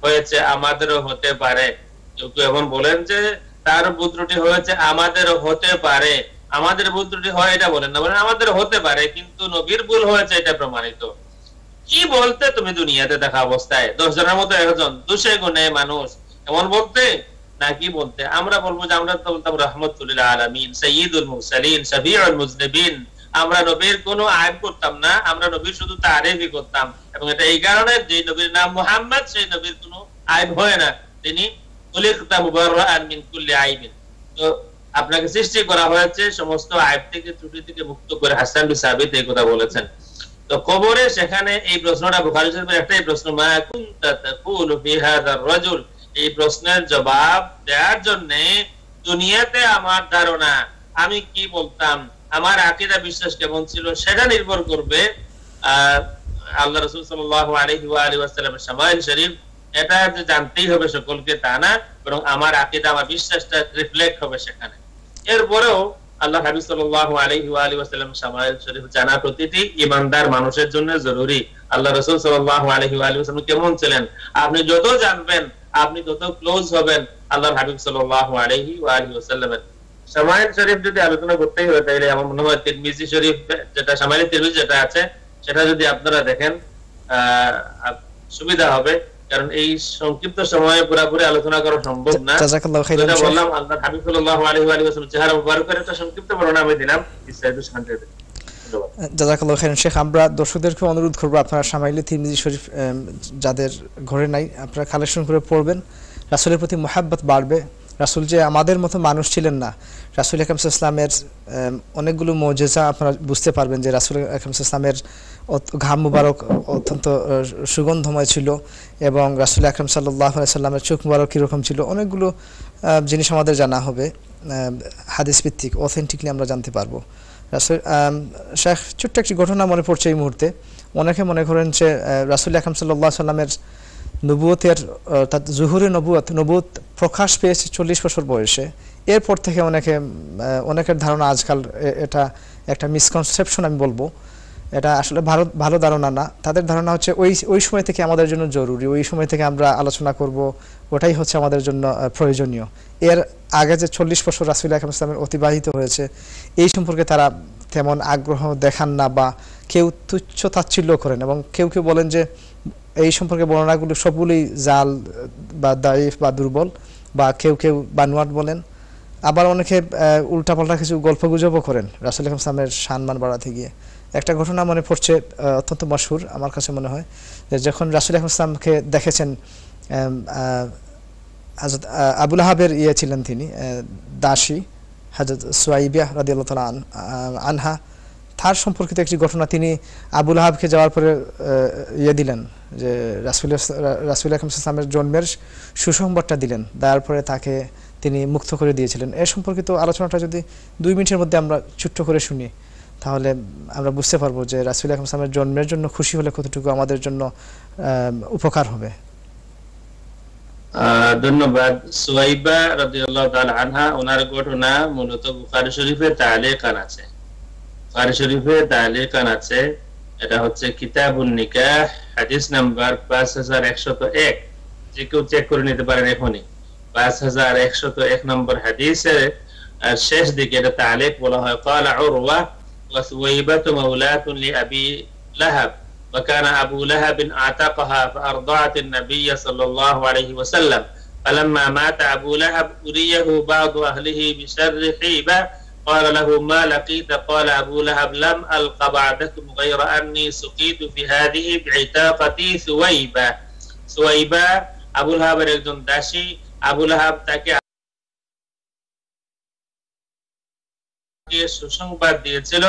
হয়েছে, আমাদেরও হতে পারে? কেউ কেউ এখন বলেন যে তার ভুল ত্রুটি হয়েছে, আমাদেরও হতে পারে। আমাদের ভুল ত্রুটি হয় এটা বলেন না, বলেন আমাদের হতে পারে, কিন্তু নবীর ভুল হয়েছে এটা প্রমাণিত। কি বলতে তুমি দুনিয়াতে দেখা অবস্থায় 10 জনের মতো একজন দোষে গুণে মানুষ, এমন বলতে? না কি বলতে? আমরা বলবো যে আমরা তো বলতাম রাহমাতুল লিল আলামিন, সাইয়্যিদুল মুরসালিন, শফিউল মুজনিবিন। আমরা নবীর কোনো আয়াত করতাম না, আমরা নবীর শুধু তারিফই করতাম। এবং এটা এই কারণে যে নবীর নাম মুহাম্মদ, সেই নবীর কোনো আয়াত হয় না, তিনি খুলিকতা মুবাররাআন মিন কুল্লি আইবিন। তো আপনাকে সৃষ্টি করা হয়েছে সমস্ত আয়াত থেকে, ত্রুটি থেকে মুক্ত করে। হাসান বিন সাবিত এই কথা বলেছেন। তো কবরে সেখানে এই প্রশ্নটা, বুখারী শরীফের একটাই প্রশ্ন, মা কুনতা তাকুলু ফি হাযার রাজুল। এই প্রশ্নের জবাব দেওয়ার জন্য দুনিয়াতে আমার ধারণা, আমি কি বলতাম, আমার আকীদা বিশ্বাস কেমন ছিল, সেটা নির্ভর করবে আল্লাহ রাসূল সাল্লাল্লাহু আলাইহি ওয়া আলিহি ওয়াসাল্লামের শামাইল শরীফ। এটা যে জানতেই হবে সকলকে তা না, বরং আমার আকীদা, আমার বিশ্বাসটা রিফ্লেক্ট হবে সেখানে। এরপরেও আল্লাহ হাবিব সাল্লাল্লাহু আলাইহি ওয়া আলিহি ওয়াসাল্লাম শামাইল শরীফ জানা প্রতিটি ঈমানদার মানুষের জন্য জরুরি। আল্লাহ রাসূল সাল্লাল্লাহু আলাইহি ওয়া আলিহি ওয়াসাল্লাম কেমন ছিলেন, আপনি যত জানবেন আপনি তত ক্লোজ হবেন আল্লাহর হাবিব সাল্লাল্লাহু আলাইহি ওয়া আলিহি ওয়াসাল্লামের। শামাইল শরীফ যদি আলোচনা করতেই হয়, তাহলে আমার মনে হয় তিরমিজি শরীফ, যেটা শামাইল তিরমিজি যেটা আছে, সেটা যদি আপনারা দেখেন সুবিধা হবে, কারণ এই সংক্ষিপ্ত সময়ে পুরোপুরি আলোচনা করা সম্ভব না। জাযাকাল্লাহু খাইরান। যেটা বললাম, আল্লাহর হাবিব সাল্লাল্লাহু আলাইহি ওয়া আলিহি ওয়াসাল্লাম চেহারা মুবারকের একটা সংক্ষিপ্ত বর্ণনা আমি দিলাম। জাযাকাল্লাহু খাইরান শেখ। আমরা দর্শকদেরকে অনুরোধ করব, আপনারা শামাইলে তিরমিজি শরীফ যাদের ঘরে নাই, আপনারা কালেকশন করে পড়বেন। রাসূলের প্রতি মুহাব্বত বাড়বে। রাসূল যে আমাদের মতো মানুষ ছিলেন না, রাসূল আকরাম সাল্লাল্লাহু আলাইহি ওয়াসাল্লামের অনেকগুলো মুজিজা আপনারা বুঝতে পারবেন যে রাসূল আকরাম সাল্লাল্লাহু আলাইহি ওয়াসাল্লামের ঘাম মুবারক অত্যন্ত সুগন্ধময় ছিল, এবং রাসূল আকরাম সাল্লাল্লাহু আলাইহি ওয়াসাল্লামের চোখ মুবারক কীরকম ছিল, অনেকগুলো জিনিস আমাদের জানা হবে, হাদিস ভিত্তিক অথেন্টিকলি আমরা জানতে পারবো। রাসূল শেখ, ছোট্ট একটি ঘটনা মনে পড়ছে এই মুহূর্তে। অনেকে মনে করেন যে রাসূল আকরাম সাল্লাল্লাহু আলাইহি ওয়াসাল্লামের নবুয়তের জুহুরে নবুয়ত প্রকাশ পেয়েছে 40 বছর বয়সে। এরপর থেকে অনেকের ধারণা আজকাল এটা একটা মিসকনসেপশন আমি বলবো, এটা আসলে ভালো ধারণা না। তাদের ধারণা হচ্ছে ওই সময় থেকে আমাদের জন্য জরুরি, ওই সময় থেকে আমরা আলোচনা করব, ওটাই হচ্ছে আমাদের জন্য প্রয়োজনীয়। এর আগে যে 40 বছর রাসূল আকরাম সাল্লাল্লাহু অতিবাহিত হয়েছে, এই সম্পর্কে তারা তেমন আগ্রহ দেখান না, বা কেউ তুচ্ছ তাচ্ছিল্য করেন, এবং কেউ কেউ বলেন যে এই সম্পর্কে বর্ণনাগুলো সবগুলোই জাল বা দাইফ বা দুর্বল, বা কেউ কেউ বানোয়াট বলেন। আবার অনেকে উল্টাপাল্টা কিছু গল্পগুজবও করেন রাসূল আকরাম সাল্লাল্লাহু আলাইহি ওয়াসাল্লামের সম্মান বাড়াতে গিয়ে। একটা ঘটনা মনে পড়ছে, অত্যন্ত মশহুর আমার কাছে মনে হয়, যে যখন রাসূল আকরাম সাল্লাল্লাহু আলাইহি ওয়াসাল্লামকে দেখেছেন, হযরত আবু লাহাবের ছিলেন তিনি দাসী, হযরত সুয়াইবা রাদিয়াল্লাহু তাআলা আনহা, তার সম্পর্কিত একটি ঘটনা। তিনি আবু লাহাবকে যাওয়ার পরে দিলেন, যে রাসূল আকরাম সাল্লাল্লাহু আলাইহি ওয়াসাল্লামের জন্মের সুসংবাদটা দিলেন, দেওয়ার পরে তাকে তিনি মুক্ত করে দিয়েছিলেন। এ সম্পর্কিত আলোচনাটা যদি 2 মিনিটের মধ্যে আমরা ছোট্ট করে শুনি, তাহলে আমরা বুঝতে পারবো যে রাসূল আকরাম সাল্লাল্লাহু আলাইহি ওয়াসাল্লামের জন্মের জন্য খুশি হলে কতটুকু আমাদের জন্য উপকার হবে। ধন্যবাদ। সুয়াইবা রাদিয়াল্লাহু তাআলা আনহা, ওনার ঘটনা মূলত বুখারী শরীফে তালিকান আছে। বুখারী শরীফে তালিকান আছে, এটা হচ্ছে কিতাবুন নিকাহ, হাদিস নাম্বার 5101। যে কেউ চেক করে নিতে পারেন এখনই। 5101 নম্বর হাদিসের শেষ দিকে এটা তালিক বলা হয়, قال عروة وثويبة مولاة لأبي لهب وكان أبو لهب أعتقها فأرضعت النبي صلى الله عليه وسلم فلما مات أبو لهب أريه بعض أهله بشر حيبة قال له ما لقيت؟ قال أبو لهب لم ألق بعدكم غير أني سقيت في هذه بعتاقتي ثويبة। ثويبة আবু লাহাবের একজন দাসী। আবু লাহাব তাকে সুসংবাদ দিয়েছিল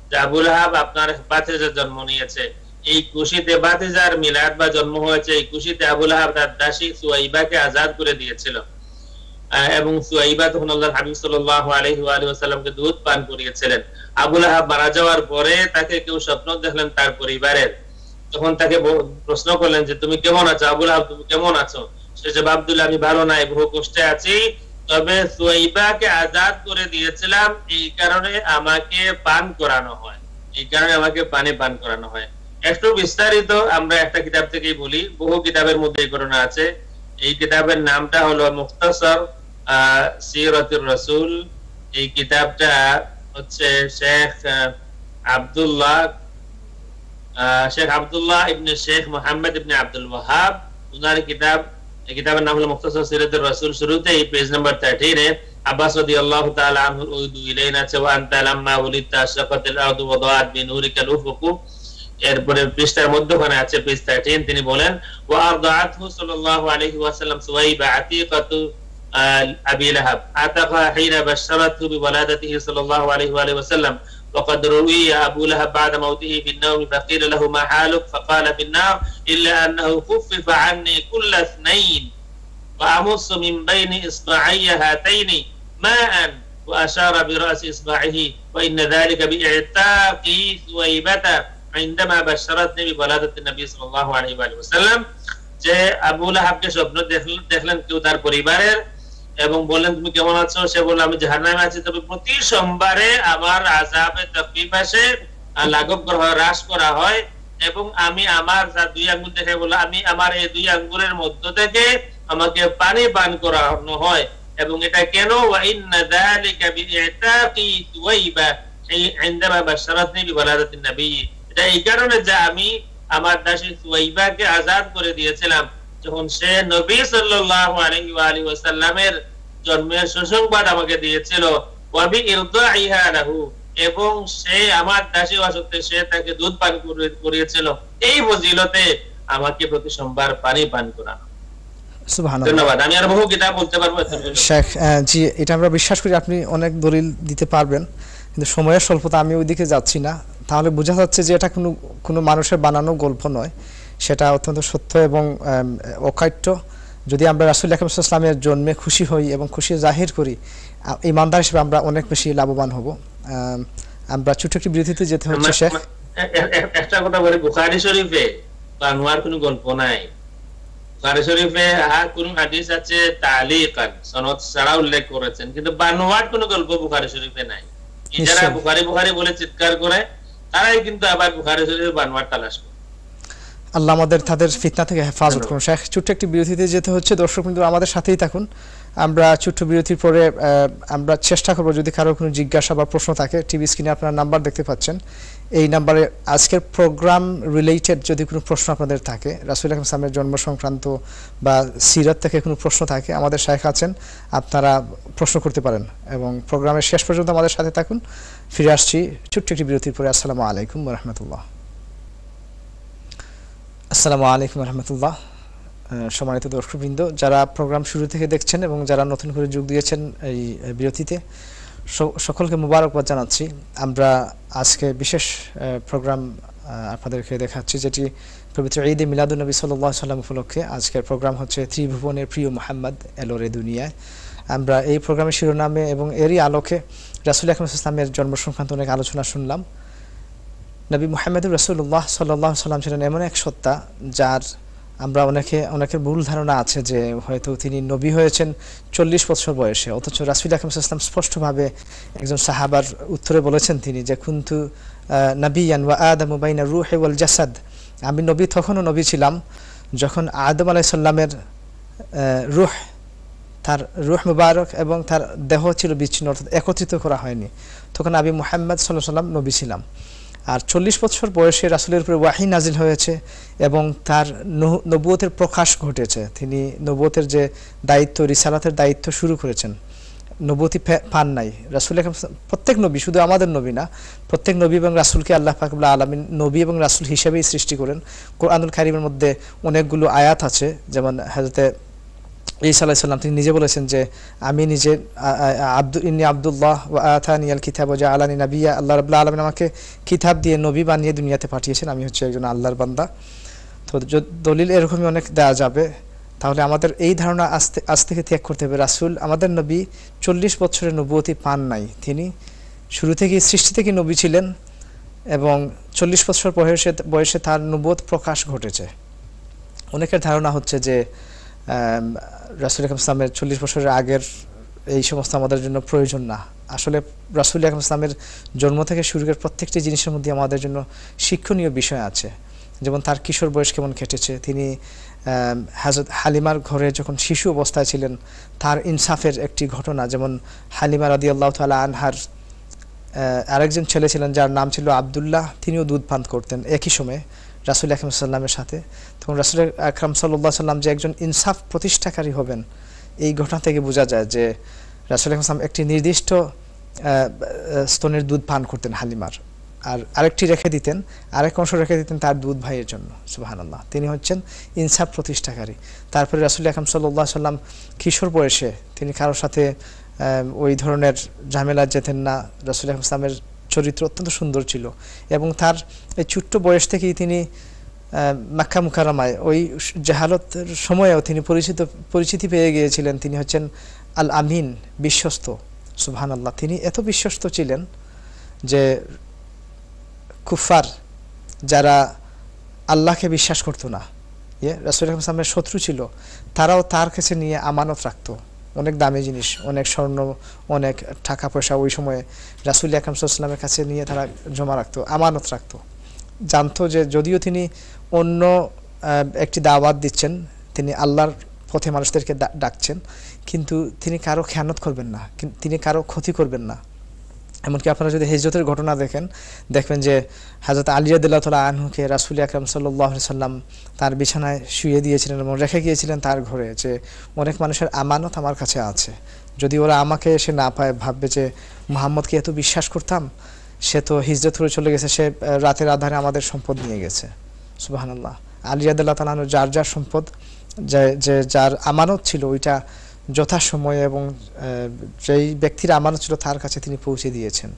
যে আবু লাহাব আপনার ভাতিজা জন্ম নিয়েছে, এই খুশিতে ভাতিজার মিলাদ বা জন্ম হয়েছে, এই খুশিতে আবু লাহাব তার দাসী সুয়াইবাকে আজাদ করে দিয়েছিল, এবং সুয়াইবা তখন আল্লাহর হাবিব সাল্লাল্লাহু আলাইহি ওয়া সাল্লামকে দুধ পান করিয়েছিলেন। আবু লাহাব মারা যাওয়ার পরে তাকে কেউ স্বপ্ন দেখলেন তার পরিবারের, তখন তাকে প্রশ্ন করলেন যে তুমি কেমন আছো? আবু লাহাব তুমি কেমন আছো? সে জবাব দিল আমি ভালো নাই, বহু কষ্টে আছি, তবে সুয়াইবাকে আজাদ করে দিয়েছিলাম এই কারণে আমাকে পান করানো হয়, এই কারণে আমাকে পানি পান করানো হয়। একটু বিস্তারিত আমরা একটা কিতাব থেকেই বলি, বহু কিতাবের মধ্যে এই ঘটনা আছে। এই কিতাবের নামটা হলো মুখতাসার সিরাতুর রাসূল। এই কিতাবটা হচ্ছে শেখ আব্দুল্লাহ ইবনে শেখ মুহাম্মদ ইবনে আব্দুল ওয়াহাব উনার কিতাব। এই কিতাবের নাম হলো মুখতাসার সিরাতুর রাসূল। শুরুতেই পেজ নাম্বার 13 এ আব্বাস রাদিয়াল্লাহু তাআলা আনহু উদু ইলাইনা ওয়া আনতা লাম্মা উলিদতা আশরাকাতিল আরদু ওয়া দাআত বিনুরিকাল উফুকু। এরপরে পৃষ্ঠার মধ্যখানে আছে পেজ 13, তিনি বলেন ওয়া আরদাআতহু সাল্লাল্লাহু আলাইহি ওয়াসাল্লাম সুওয়াইবা আতীকাতু আবি লাহাব আতাকা হিনা বাশশারাতহু বিওয়ালাদাতিহি সাল্লাল্লাহু আলাইহি ওয়া সাল্লাম وقد روي أبو لهب بعد موته في النوم فقيل له ما حالك فقال في النار إلا أنه خفف عني كل اثنين وأمص من بين إصبعي هاتين ماء وأشار برأس إصبعه وإن ذلك بإعتاق ثويبة عندما بشرتني بولادة النبي صلى الله عليه وسلم। যে আবু লাহাবকে স্বপ্ন দেখলেন কেউ তার পরিবারের, এবং বললেন তুমি কেমন আছো? সে বলল আমি জাহান্নামে আছি, তবে প্রতি সোমবারে আমার আযাবে তাকফীফ আসে, লাঘব করা হয়, হ্রাস করা হয়, এবং আমি আমার দুই আঙ্গুল দেখে বললাম আমি আমার এই দুই আঙ্গুলের মধ্য থেকে আমাকে পানি পান করানো হয়। এবং এটা কেন? ওয়া ইন্না যালিকা বিইতাকি সুওয়াইবা ইনদামা বাশশারাতনি বিওয়ালাদাতিন নবী। এটা এই কারণে যে আমি আমার দাসী সুওয়াইবাকে আজাদ করে দিয়েছিলাম যখন সে নবী সাল্লাল্লাহু আলাইহি ওয়া সাল্লামের জন্মের সুসংবাদ আমাকে দিয়েছিল। ওয়া বিইরদাইহা লাহু, এবং সে আমার দাসী হওয়া সত্ত্বেও সে তাকে দুধ পান করিয়েছিল। এই ফজিলতে আমাকে প্রতি সোমবার পানি পান করানো। সুবহানাল্লাহ। ধন্যবাদ। আমি আর বহু কিতাব বলতে পারবো শেখ। জি, এটা আমরা বিশ্বাস করি আপনি অনেক দলিল দিতে পারবেন, কিন্তু সময়ের স্বল্পতা, আমি ওইদিকে যাচ্ছি না। তাহলে বোঝা যাচ্ছে যে এটা কোনো মানুষের বানানো গল্প নয়, সেটা অত্যন্ত সত্য এবং অকাট্য। যদি আমরা রাসূল আকরাম সাল্লাল্লাহু আলাইহি ওয়াসাল্লামের জন্মে খুশি হই এবং খুশি জাহির করি, ইমানদার হিসেবে আমরা অনেক বেশি লাভবান হব। আমরা ছোট একটি বিরতিতে যেতে হচ্ছে শেখ। একটা কথা বলি, বুখারী শরীফে বানোয়ার কোনো গল্প নাই। বুখারী শরীফে কোন হাদিস আছে তালিকান সনদ ছাড়া উল্লেখ করেছেন, কিন্তু বানোয়ার কোনো গল্প বুখারী শরীফে নাই। যারা বুখারী বুখারী বলে চিৎকার করে তারাই কিন্তু আবার বুখারী শরীফে বানোয়ার তালাশ করে। আল্লাহ আমাদের তাদের ফিতনা থেকে হেফাজত করুন। শেখ, ছোট্ট একটি বিরতিতে যেতে হচ্ছে। দর্শক কিন্তু আমাদের সাথেই থাকুন। আমরা ছোট্ট বিরতির পরে আমরা চেষ্টা করব, যদি কারো কোনো জিজ্ঞাসা বা প্রশ্ন থাকে, টিভি স্ক্রিনে আপনারা নাম্বার দেখতে পাচ্ছেন, এই নাম্বারে আজকের প্রোগ্রাম রিলেটেড যদি কোনো প্রশ্ন আপনাদের থাকে, রাসূল আকরাম সাল্লাল্লাহু আলাইহি ওয়াসাল্লামের জন্ম সংক্রান্ত বা সিরাত থেকে কোনো প্রশ্ন থাকে, আমাদের শেখ আছেন, আপনারা প্রশ্ন করতে পারেন। এবং প্রোগ্রামের শেষ পর্যন্ত আমাদের সাথে থাকুন। ফিরে আসছি ছোট্ট একটি বিরতির পরে। আসসালামু আলাইকুম ওয়া রাহমাতুল্লাহ। আসসালামু আলাইকুম রহমতুল্লাহ। সম্মানিত দর্শকবৃন্দ, যারা প্রোগ্রাম শুরু থেকে দেখছেন এবং যারা নতুন করে যোগ দিয়েছেন এই বিরতিতে, সকলকে মুবারকবাদ জানাচ্ছি। আমরা আজকে বিশেষ প্রোগ্রাম আপনাদেরকে দেখাচ্ছি, যেটি পবিত্র ঈদ এ মিলাদুন নবী সাল্লাল্লাহু আলাইহি ওয়াসাল্লাম উপলক্ষে। আজকের প্রোগ্রাম হচ্ছে ত্রিভুবনের প্রিয় মুহাম্মদ এলো রে দুনিয়ায়। আমরা এই প্রোগ্রামের শিরোনামে এবং এরই আলোকে রাসূল আকরাম সাল্লাল্লাহু আলাইহি ওয়াসাল্লামের জন্ম সংক্রান্ত অনেক আলোচনা শুনলাম। নবী মুহাম্মদুর রাসূলুল্লাহ সাল্লাল্লাহু আলাইহি ওয়াসাল্লাম ছিলেন এমন এক সত্তা যার আমরা অনেকের ভুল ধারণা আছে যে হয়তো তিনি নবী হয়েছেন 40 বছর বয়সে, অথচ রাসূল আকরাম সাল্লাল্লাহু আলাইহি ওয়াসাল্লাম স্পষ্টভাবে একজন সাহাবার উত্তরে বলেছেন তিনি যে কুনতু নাবিয়ান ওয়া আদামু বাইনা রূহি ওয়াল জাসাদ, আমি নবী তখনও নবী ছিলাম যখন আদম আলাইহিস সালামের তার রূহ মুবারক এবং তার দেহ ছিল বিচ্ছিন্ন, অর্থাৎ একত্রিত করা হয়নি, তখন আমি মুহাম্মদ সাল্লাল্লাহু আলাইহি ওয়াসাল্লাম নবী ছিলাম। আর 40 বছর বয়সে রাসূলের উপরে ওয়াহী নাজিল হয়েছে এবং তার নবুয়তের প্রকাশ ঘটেছে। তিনি নবুয়তের যে দায়িত্ব, রিসালাতের দায়িত্ব শুরু করেছেন। নবুয়তি পান নাই রাসূল। প্রত্যেক নবী, শুধু আমাদের নবী না, প্রত্যেক নবী এবং রাসূলকে আল্লাহ পাক রব্বুল আলামিন নবী এবং রাসূল হিসেবেই সৃষ্টি করেন। কোরআনুল কারীমের মধ্যে অনেকগুলো আয়াত আছে, যেমন হযরতে ঈসা আলাইহিস সালাম তিনি নিজে বলেছেন যে আমি নিজে ইন্নী আব্দুল্লাহ ওয়া আতানিয়াল কিতাব ওয়া জাআলানি নাবিয়্যা, আল্লাহ রাব্বুল আলামিন আমাকে কিতাব দিয়ে নবী বানিয়ে দুনিয়াতে পাঠিয়েছেন, আমি হচ্ছে একজন আল্লাহর বান্দা। তো দলিল এরকমই অনেক দেওয়া যাবে। তাহলে আমাদের এই ধারণা আজ থেকে ত্যাগ করতে হবে। রাসূল, আমাদের নবী 40 বছরের নবুয়তি পান নাই, তিনি শুরু থেকেই সৃষ্টি থেকে নবী ছিলেন এবং 40 বছর বয়সে তার নবুয়ত প্রকাশ ঘটেছে। অনেকের ধারণা হচ্ছে যে রাসূল আকরাম সাল্লাল্লাহু আলাইহি ওয়াসাল্লামের 40 বছরের আগের এই সমস্ত আমাদের জন্য প্রয়োজন না। আসলে রাসূল আকরাম ইসলামের জন্ম থেকে শুরু করে প্রত্যেকটি জিনিসের মধ্যে আমাদের জন্য শিক্ষণীয় বিষয় আছে। যেমন তার কিশোর বয়স কেমন কেটেছে, তিনি হযরত হালিমার ঘরে যখন শিশু অবস্থায় ছিলেন তার ইনসাফের একটি ঘটনা, যেমন হালিমা রাদিয়াল্লাহু তাআলা আনহার আরেকজন ছেলে ছিলেন যার নাম ছিল আব্দুল্লাহ, তিনিও দুধ পান করতেন একই সময়ে রাসূল আকরাম সাল্লামের সাথে। তখন রাসূল আকরাম সাল্লাল্লাহু আলাইহি সাল্লাম যে একজন ইনসাফ প্রতিষ্ঠাকারী হবেন এই ঘটনা থেকে বোঝা যায় যে রাসূল আকরাম সাল্লাম একটি নির্দিষ্ট স্তনের দুধ পান করতেন হালিমার, আর আরেকটি রেখে দিতেন, আরেক অংশ রেখে দিতেন তার দুধ ভাইয়ের জন্য। সুবহানাল্লাহ, তিনি হচ্ছেন ইনসাফ প্রতিষ্ঠাকারী। তারপরে রাসূল আকরাম সাল্লাল্লাহু আলাইহি সাল্লাম কিশোর বয়সে তিনি কারোর সাথে ওই ধরনের ঝামেলা যেতেন না। রাসূল আকরাম সাল্লামের চরিত্র অত্যন্ত সুন্দর ছিল এবং তার এই ছোট্ট বয়স থেকেই তিনি মক্কা মুকাররমায় ওই জাহালতের সময়েও তিনি পরিচিতি পেয়ে গিয়েছিলেন। তিনি হচ্ছেন আল আমিন, বিশ্বস্ত। সুবহানাল্লাহ, তিনি এত বিশ্বস্ত ছিলেন যে কুফার যারা আল্লাহকে বিশ্বাস করতো না, রাসূল আকরাম সাল্লামের শত্রু ছিল, তারাও তার কাছে নিয়ে আমানত রাখতো। অনেক দামি জিনিস, অনেক স্বর্ণ, অনেক টাকা পয়সা ওই সময়ে রাসূল আকরাম সাল্লাল্লাহু আলাইহি ওয়াসাল্লামের কাছে নিয়ে তারা জমা রাখতো, আমানত রাখতো। জানতো যে যদিও তিনি অন্য একটি দাওয়াত দিচ্ছেন, তিনি আল্লাহর পথে মানুষদেরকে ডাকছেন, কিন্তু তিনি কারো খেয়ানত করবেন না, তিনি কারো ক্ষতি করবেন না। এমনকি আপনারা যদি হিজরতের ঘটনা দেখবেন যে হযরত আলী রাদিয়াল্লাহু তাআলা আনহুকে রাসূল আকরাম সাল্লাল্লাহু আলাইহি সাল্লাম তার বিছানায় শুইয়ে দিয়েছিলেন এবং রেখে গিয়েছিলেন তার ঘরে, যে অনেক মানুষের আমানত আমার কাছে আছে, যদি ওরা আমাকে এসে না পায় ভাববে যে মুহাম্মদকে এত বিশ্বাস করতাম, সে তো হিজরত করে চলে গেছে, সে রাতের আধারে আমাদের সম্পদ নিয়ে গেছে। সুবহানাল্লাহ, আলী রাদিয়াল্লাহু তাআলা আনহু যার যার সম্পদ, যে যার আমানত ছিল ওইটা যথাসময়ে এবং যেই ব্যক্তির আমানত ছিল তার কাছে তিনি পৌঁছে দিয়েছেন।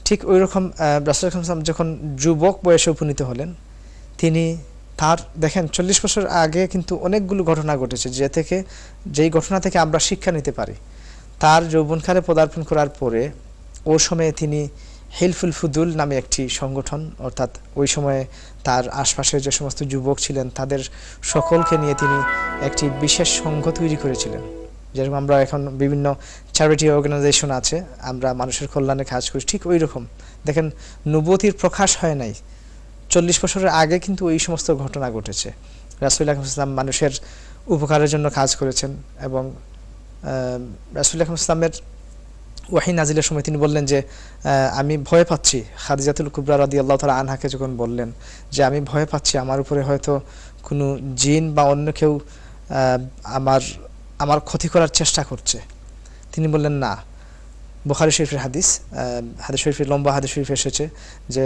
ঠিক ওই রকম রাসূল আকরাম সাল্লাল্লাহু আলাইহি ওয়াসাল্লাম যখন যুবক বয়সে উপনীত হলেন, তিনি তার দেখেন 40 বছর আগে কিন্তু অনেকগুলো ঘটনা ঘটেছে যেই ঘটনা থেকে আমরা শিক্ষা নিতে পারি। তার যৌবনকালে পদার্পণ করার পরে ওই সময়ে তিনি হিলফুল ফুদুল নামে একটি সংগঠন, অর্থাৎ ওই সময়ে তার আশপাশে যে সমস্ত যুবক ছিলেন তাদের সকলকে নিয়ে তিনি একটি বিশেষ সংঘ তৈরি করেছিলেন। যেরকম আমরা এখন বিভিন্ন চ্যারিটি অর্গানাইজেশন আছে, আমরা মানুষের কল্যাণে কাজ করি, ঠিক ওই রকম দেখেন নবুয়তির প্রকাশ হয় নাই, 40 বছরের আগে কিন্তু এই সমস্ত ঘটনা ঘটেছে। রাসূল আকরাম সাল্লাল্লাহু আলাইহি ওয়াসাল্লাম মানুষের উপকারের জন্য কাজ করেছেন এবং রাসূল আকরাম সাল্লাল্লাহু আলাইহি ওয়াসাল্লামের ওয়াহী নাজিলের সময় তিনি বললেন যে আমি ভয় পাচ্ছি, খাদিজাতুল কুবরা রাদিয়াল্লাহু তাআলা আনহাকে যখন বললেন যে আমি ভয় পাচ্ছি আমার উপরে হয়তো কোনো জিন বা অন্য কেউ আমার ক্ষতি করার চেষ্টা করছে, তিনি বললেন না। বুখারী শরীফের হাদিস শরীফের লম্বা হাদিস শরীফ এসেছে যে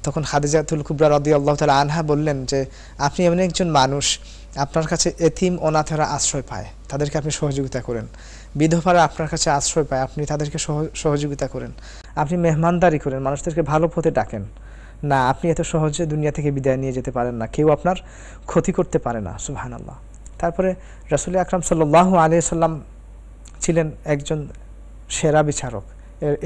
তখন খাদিজাতুল কুবরা রাদিয়াল্লাহু তাআলা আনহা বললেন যে আপনি এমন একজন মানুষ, আপনার কাছে এতিম অনাথেরা আশ্রয় পায়, তাদেরকে আপনি সহযোগিতা করেন, বিধবারা আপনার কাছে আশ্রয় পায়, আপনি তাদেরকে সহযোগিতা করেন, আপনি মেহমানদারি করেন, মানুষদেরকে ভালো পথে ডাকেন না, আপনি এত সহজে দুনিয়া থেকে বিদায় নিয়ে যেতে পারেন না, কেউ আপনার ক্ষতি করতে পারে না। সুবহানাল্লাহ। তারপরে রাসূল আকরাম সাল্লাল্লাহু আলাইহি সাল্লাম ছিলেন একজন সেরা বিচারক।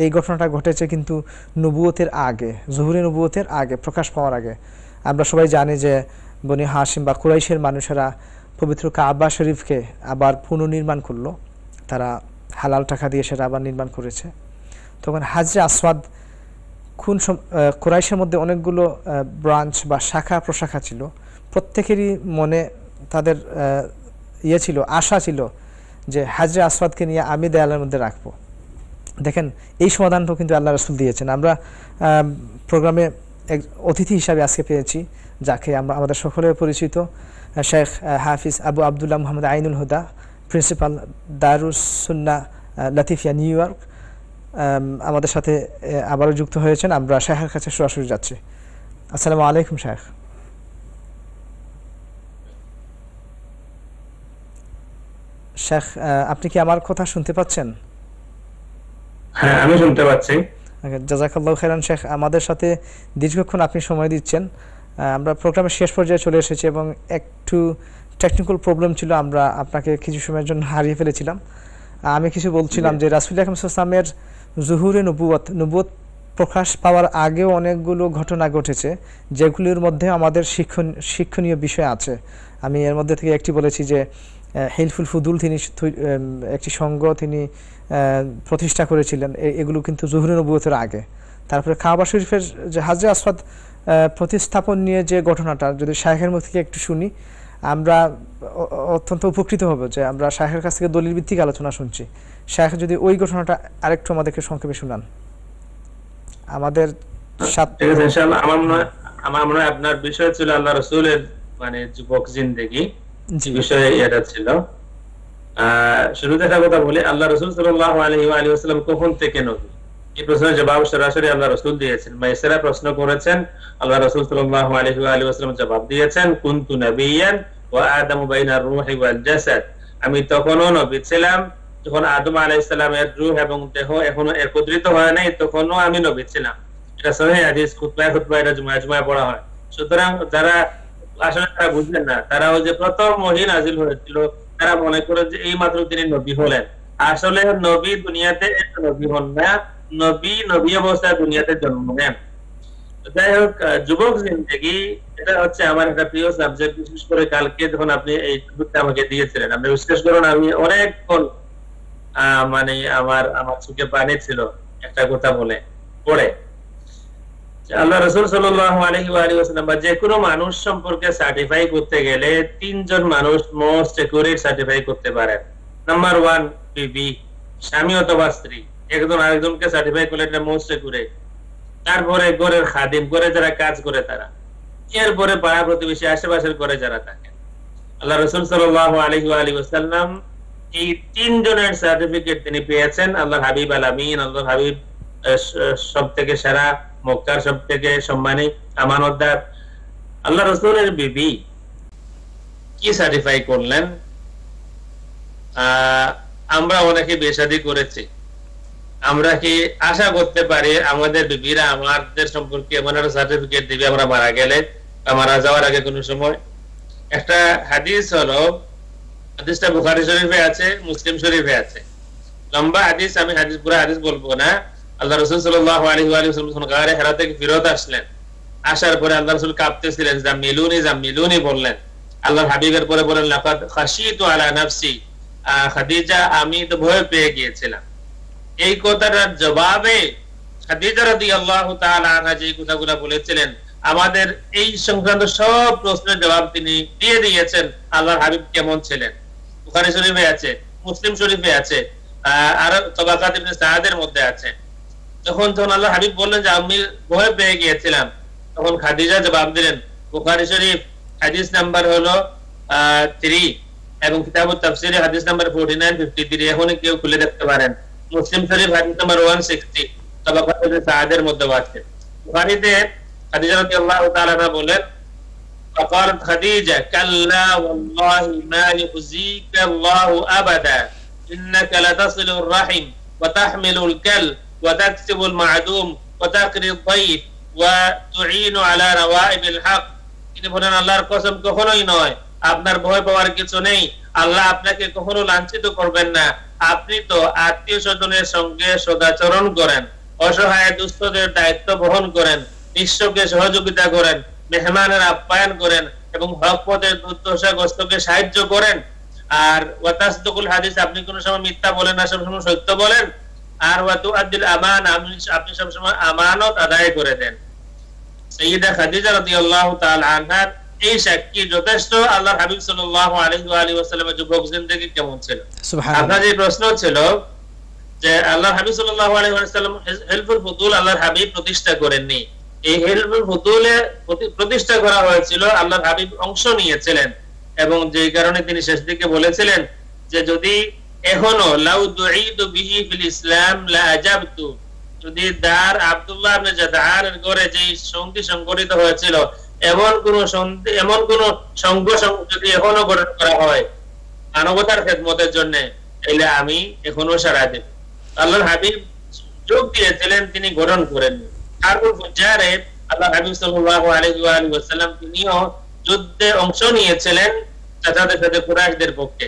এই ঘটনাটা ঘটেছে কিন্তু নবুয়তের আগে, জুহুরে নবুয়তের আগে, প্রকাশ পাওয়ার আগে। আমরা সবাই জানি যে বনি হাশিম বা কুরাইশের মানুষেরা পবিত্র কাবা শরীফকে আবার পুনর্নির্মাণ করলো, তারা হালাল টাকা দিয়ে সেটা আবার নির্মাণ করেছে। তখন হাজরে আসওয়াদ কুরাইশের মধ্যে অনেকগুলো ব্রাঞ্চ বা শাখা প্রশাখা ছিল, প্রত্যেকেরই মনে তাদের ছিল, আশা ছিল যে হাজরে আসওয়াদকে নিয়ে আমি দেয়ালের মধ্যে রাখবো। দেখেন এই সমাধানটাও কিন্তু আল্লাহ রাসূল দিয়েছেন। আমরা প্রোগ্রামে এক অতিথি হিসাবে আজকে পেয়েছি, যাকে আমরা আমাদের সকলের পরিচিত শেখ হাফিজ আবু আবদুল্লাহ মুহাম্মদ আইনুল হুদা, প্রিন্সিপাল দারুস সুন্নাহ লাতিফিয়া নিউ ইয়র্ক, আমাদের সাথে আবারও যুক্ত হয়েছেন। আমরা শেখের কাছে সরাসরি যাচ্ছি। আসসালামু আলাইকুম শেখ। শেখ, আপনি কি আমার কথা শুনতে পাচ্ছেন? হ্যাঁ, আমি শুনতে পাচ্ছি। জাযাকাল্লাহু খাইরান শেখ, আমাদের সাথে দীর্ঘক্ষণ আপনি সময় দিচ্ছেন। আমরা প্রোগ্রামের শেষ পর্যায়ে চলে এসেছি এবং একটু টেকনিক্যাল প্রবলেম ছিল, আমরা আপনাকে কিছু সময়ের জন্য হারিয়ে ফেলেছিলাম। আমি কিছু বলছিলাম যে রাসূল আকরাম সাল্লাল্লাহু আলাইহি ওয়াসাল্লামের জুহুরে নবুয়ত প্রকাশ পাওয়ার আগেও অনেকগুলো ঘটনা ঘটেছে, যেগুলির মধ্যে আমাদের শিক্ষণীয় বিষয় আছে। আমি এর মধ্যে থেকে একটি বলেছি যে হিলফুল ফুদুল তিনি একটি সংঘ তিনি প্রতিষ্ঠা করেছিলেন, এগুলো কিন্তু জুহুরে নবুয়তের আগে। তারপরে কাবা শরীফের যে হাজরে আসওয়াদ প্রতিস্থাপন নিয়ে যে ঘটনাটা যদি শায়খের মুখ থেকে একটু শুনি, আমরা অত্যন্ত উপকৃত হব যে আমরা শায়খের কাছ থেকে দলিল ভিত্তিক আলোচনা শুনছি। শায়খ যদি ওই ঘটনাটা আরেকটু আমাদেরকে সংক্ষেপে শুনান আমাদের সাথে। ঠিক আছে, ইনশাআল্লাহ। আমার মনে হয় আপনার বিষয় ছিল আল্লাহ রাসূলের মানে যুবক জিন্দেগি বিষয়ে এটা ছিল। শুরুতে একটা কথা বলি, আল্লাহ রাসূল সাল্লাল্লাহু আলাইহি ওয়া আলিহি ওয়াসাল্লাম কখন থেকে নবী, এই প্রশ্নের জবাব সরাসরি আল্লাহ রাসূল দিয়েছেন। মাইসারা প্রশ্ন করেছেন, আল্লাহ রাসূল সাল্লাল্লাহু আলাইহি ওয়া আলিহি ওয়াসাল্লাম জবাব দিয়েছেন, কুনতু নাবিয়্যান ওয়া আদামু বাইনার রূহি ওয়াল জাসাদ। আমি তখনও নবী ছিলাম যখন আদম আলাইহিস সালামের রূহ এবং দেহ এখনো একত্রিত হয় নাই, তখনও আমি নবী ছিলাম। এটা সহিহ হাদিস, খুতবায় এটা জুমায় পড়া হয়। সুতরাং যারা আসলে তারা বুঝলেন না, তারা ওই যে প্রথম ওহী নাযিল হয়েছিল তারা মনে করে যে এই মাত্র তিনি নবী হলেন। আসলে নবী দুনিয়াতে নবী হন না, নবী অবস্থায় দুনিয়াতে জন্ম নেন। যাই হোক, যুবক জিন্দেগি এটা হচ্ছে আমার একটা প্রিয় সাবজেক্ট। বিশেষ করে কালকে যখন আপনি এই টপিকটা আমাকে দিয়েছিলেন, আপনি বিশ্বাস করুন আমি অনেকক্ষণ মানে আমার চোখে পানি ছিল একটা কথা বলে পড়ে। আল্লাহ রাসূল সাল্লাল্লাহু আলাইহি ওয়া আলিহি ওয়াসাল্লাম বা যে কোনো মানুষ সম্পর্কে সার্টিফাই করতে গেলে তিনজন মানুষ মোস্ট একুরেট সার্টিফাই করতে পারেন। নাম্বার 1 বিবি, স্বামী অথবা স্ত্রী, একজন আরেকজনকে সার্টিফাই করলে এটা মোস্ট একুরেট। তারপরে ঘরের খাদিম, ঘরে যারা কাজ করে তারা, এরপরে পাড়া প্রতিবেশী, আশেপাশের ঘরে যারা থাকে। আল্লাহ রাসূল সাল্লাল্লাহু আলাইহি ওয়া আলিহি ওয়াসাল্লাম এই তিনজনের সার্টিফিকেট তিনি পেয়েছেন। আল্লাহর হাবিব আল আমিন, আল্লাহর হাবিব সব থেকে সেরা, মক্কার সব থেকে সম্মানী, আমানতদার। আল্লাহ রাসূলের বিবি কি সার্টিফাই করলেন? আমরা অনেকে বেশাদি করেছি, আমরা কি আশা করতে পারি আমাদের বিবিরা আমাদের সম্পর্কে এমন একটা সার্টিফিকেট দিবে আমরা মারা গেলে বা মারা যাওয়ার আগে কোনো সময়? একটা হাদিস হলো, হাদিসটা বুখারী শরীফে আছে, মুসলিম শরীফে আছে, লম্বা হাদিস। আমি পুরো হাদিস বলবো না। আল্লাহ রাসূল সাল্লাল্লাহু আলাইহি ওয়া সাল্লাম গারে হেরা থেকে ফিরত আসলেন। আসার পরে আল্লাহ রাসূল কাঁপতেছিলেন, জামিলুনি বললেন। আল্লাহর হাবিবের পরে বলেন, লাকাদ খাশিতু আলা নাফসি, খাদিজা আমি তো ভয় পেয়ে গিয়েছিলাম। এই কথাটার জবাবে খাদিজা রাদিয়াল্লাহু তাআলা আনহা যে কথাগুলো বলেছিলেন, আমাদের এই সংক্রান্ত সব প্রশ্নের জবাব তিনি দিয়ে দিয়েছেন। আল্লাহর হাবিব কেমন ছিলেন বুখারী শরীফে আছে, মুসলিম শরীফে আছে, আর তাবাকাত ইবনে সাআদের মধ্যে আছে। যখন আল্লাহ হাবিব বললেন যে আমি ভয় পেয়ে গিয়েছিলাম, তখন খাদিজা জবাব দিলেন। বুখারী শরীফ হাদিস নাম্বার হলো 3 এবং কিতাবুত তাফসীরে হাদিস নাম্বার 4953, এখন কেউ খুলে দেখতে পারেন। মুসলিম শরীফ হাদিস নাম্বার 160, তাবাকাত ইবনে সাআদের মধ্যে আছে। বুখারীতে খাদিজা রাদিয়াল্লাহু তাআলা বলেন, فقالت خديجة كلا والله ما يخزيك الله أبدا إنك لتصل الرحم وتحمل الكل وتكسب المعدوم وتقري الضيف وتعين على نوائب الحق। তিনি বলেন, আল্লাহর কসম কখনোই নয়, আপনার ভয় পাওয়ার কিছু নেই, আল্লাহ আপনাকে কখনো লাঞ্ছিত করবেন না। আপনি তো আত্মীয় স্বজনের সঙ্গে সদাচরণ করেন, অসহায় দুস্থদের দায়িত্ব বহন করেন, নিঃস্বকে সহযোগিতা করেন, মেহমানের আপ্যায়ন করেন এবং হক পথের দুর্দশাগ্রস্তকে সাহায্য করেন। আর ওয়াতাসদুকুল হাদিস, আপনি কোন সময় মিথ্যা বলেন না, সবসময় সত্য বলেন। আর ওয়াতুআদ্দিল আমানা, আপনি সবসময় আমানত আদায় করে দেন। সাইয়্যিদা খাদিজা রাদিয়াল্লাহু তাআলা আনহার এই সাক্ষী যথেষ্ট আল্লাহর হাবিব সাল্লাল্লাহু আলাইহি ওয়া আলিহি ওয়াসাল্লামের যুবক জিন্দেগি কেমন ছিল। সুবহানাল্লাহ। আপনার যে প্রশ্ন ছিল যে আল্লাহর হাবিব সাল্লাল্লাহু আলাইহি ওয়াসাল্লাম হিলফুল ফুতুল আল্লাহর হাবিব প্রতিষ্ঠা করেননি। এই হিলফুল ফুতুলে প্রতিষ্ঠা করা হয়েছিল, আল্লাহর হাবিব অংশ নিয়েছিলেন এবং যে কারণে তিনি শেষ দিকে বলেছিলেন যে যদি এখনো লাউ দুঈতু বিহি ফিল ইসলাম লা আজাবতু, যদি দার আব্দুল্লাহ ইবনে জাদআনের ঘরে যে সন্ধি সংগঠিত হয়েছিল এমন কোন সংঘ যদি এখনো গঠন করা হয় মানবতার খেদমতের জন্য, তাহলে আমি এখনো সাড়া দেব। আল্লাহর হাবিব যোগ দিয়েছিলেন, তিনি গঠন করেননি। হারবুল ফুজ্জারে আল্লাহ হাবিব সাল্লাল্লাহু আলাইহি ওয়া আলিহি ওয়াসাল্লাম তিনিও যুদ্ধে অংশ নিয়েছিলেন তাদের সাথে কুরাইশদের পক্ষে।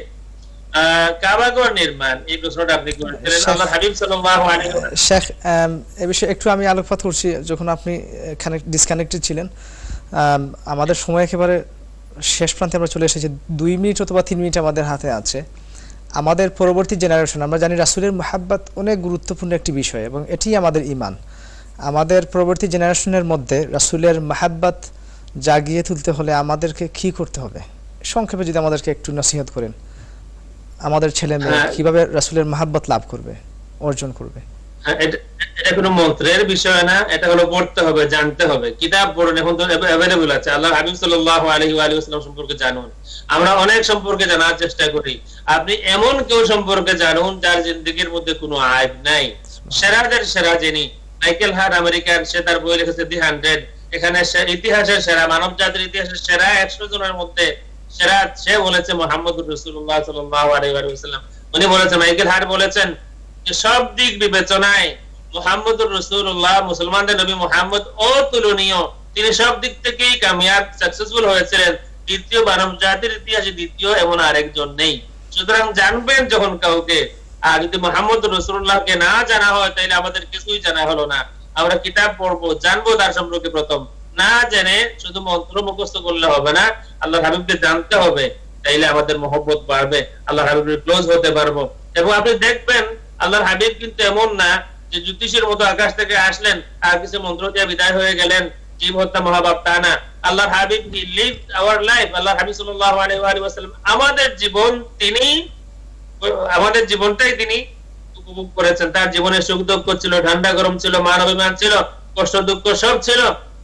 কাবাগর নির্মাণ, এই প্রশ্নটা আপনি করেছিলেন। আল্লাহর হাবিব সাল্লাল্লাহু আলাইহি ওয়াসাল্লাম শেখ এই বিষয়ে একটু আমি আলোকপাত করছি, যখন আপনি ডিসকানেক্টেড ছিলেন। আমাদের সময় একেবারে শেষ প্রান্তে আমরা চলে এসেছি, 2 মিনিট অথবা 3 মিনিট আমাদের হাতে আছে। আমাদের পরবর্তী জেনারেশন, আমরা জানি রাসূলের মুহাব্বত অনেক গুরুত্বপূর্ণ একটি বিষয় এবং এটি আমাদের ঈমান। আমাদের পরবর্তী জেনারেশনের মধ্যে রাসূলের মুহাব্বত জাগিয়ে তুলতে হলে আমাদেরকে কি করতে হবে, সংক্ষেপে যদি আমাদেরকে একটু নসিহত করেন, আমাদের ছেলে মেয়ে কিভাবে রাসূলের মুহাব্বত লাভ করবে, অর্জন করবে? এটা কোনো মন্ত্রের বিষয় না, এটা হলো পড়তে হবে, জানতে হবে। কিতাব পড়ুন, এখন তো अवेलेबल আছে। আল্লাহর হাবিব সাল্লাল্লাহু আলাইহি ওয়া আলিহি ওয়াসাল্লাম সম্পর্কে জানুন। আমরা অনেক সম্পর্কে জানার চেষ্টা করি, আপনি এমন কেউ সম্পর্কে জানুন যার জিন্দেগির মধ্যে কোনো আইব নাই। সেরাদের সেরা যিনি, মাইকেল হার্ট আমেরিকান, সে তার বই লিখেছে দি 100, এখানে ইতিহাসের সেরা, মানব জাতির ইতিহাসের সেরা 100 জনের মধ্যে সেরা সে বলেছে মুহাম্মদুর রাসূলুল্লাহ সাল্লাল্লাহু আলাইহি ওয়াসাল্লাম। উনি বলেছেন, মাইকেল হার্ট বলেছেন যে সব দিক বিবেচনায় মুহাম্মদুর রাসূলুল্লাহ, মুসলমানদের নবী মুহাম্মদ অতুলনীয়, তিনি সব দিক থেকেই কামিয়াব, সাকসেসফুল হয়েছিলেন। দ্বিতীয় মানব জাতির ইতিহাসে দ্বিতীয় এমন আরেকজন নেই। সুতরাং জানবেন যখন কাউকে, আর যদি মুহাম্মদুর রাসূলুল্লাহকে না জানা হয় তাহলে আমাদের কিছুই জানা হলো না। আমরা কিতাব পড়বো, জানবো তার সম্পর্কে প্রথম, না জেনে শুধু মন্ত্র মুখস্থ করলে হবে না, আল্লাহর হাবিবকে জানতে হবে, তাইলে আমাদের মহব্বত বাড়বে, আল্লাহর হাবিবের ক্লোজ হতে পারবো। এবং আপনি দেখবেন আল্লাহর হাবিব কিন্তু এমন না যে জ্যোতিষের মতো আকাশ থেকে আসলেন আর কিছু মন্ত্র দিয়ে বিদায় হয়ে গেলেন, জীব হত্যা মহাপাপ, তা না। আল্লাহর Habib he lived our life. আল্লাহর হাবিব সাল্লাল্লাহু আলাইহি ওয়া সাল্লাম আমাদের জীবন, তিনি আমাদের জীবনটাই তিনি উপভোগ করেছেন। তার জীবনে সুখ দুঃখ ছিল, ঠান্ডা গরম ছিল, মান অভিমান ছিল, কষ্ট দুঃখ সব ছিল।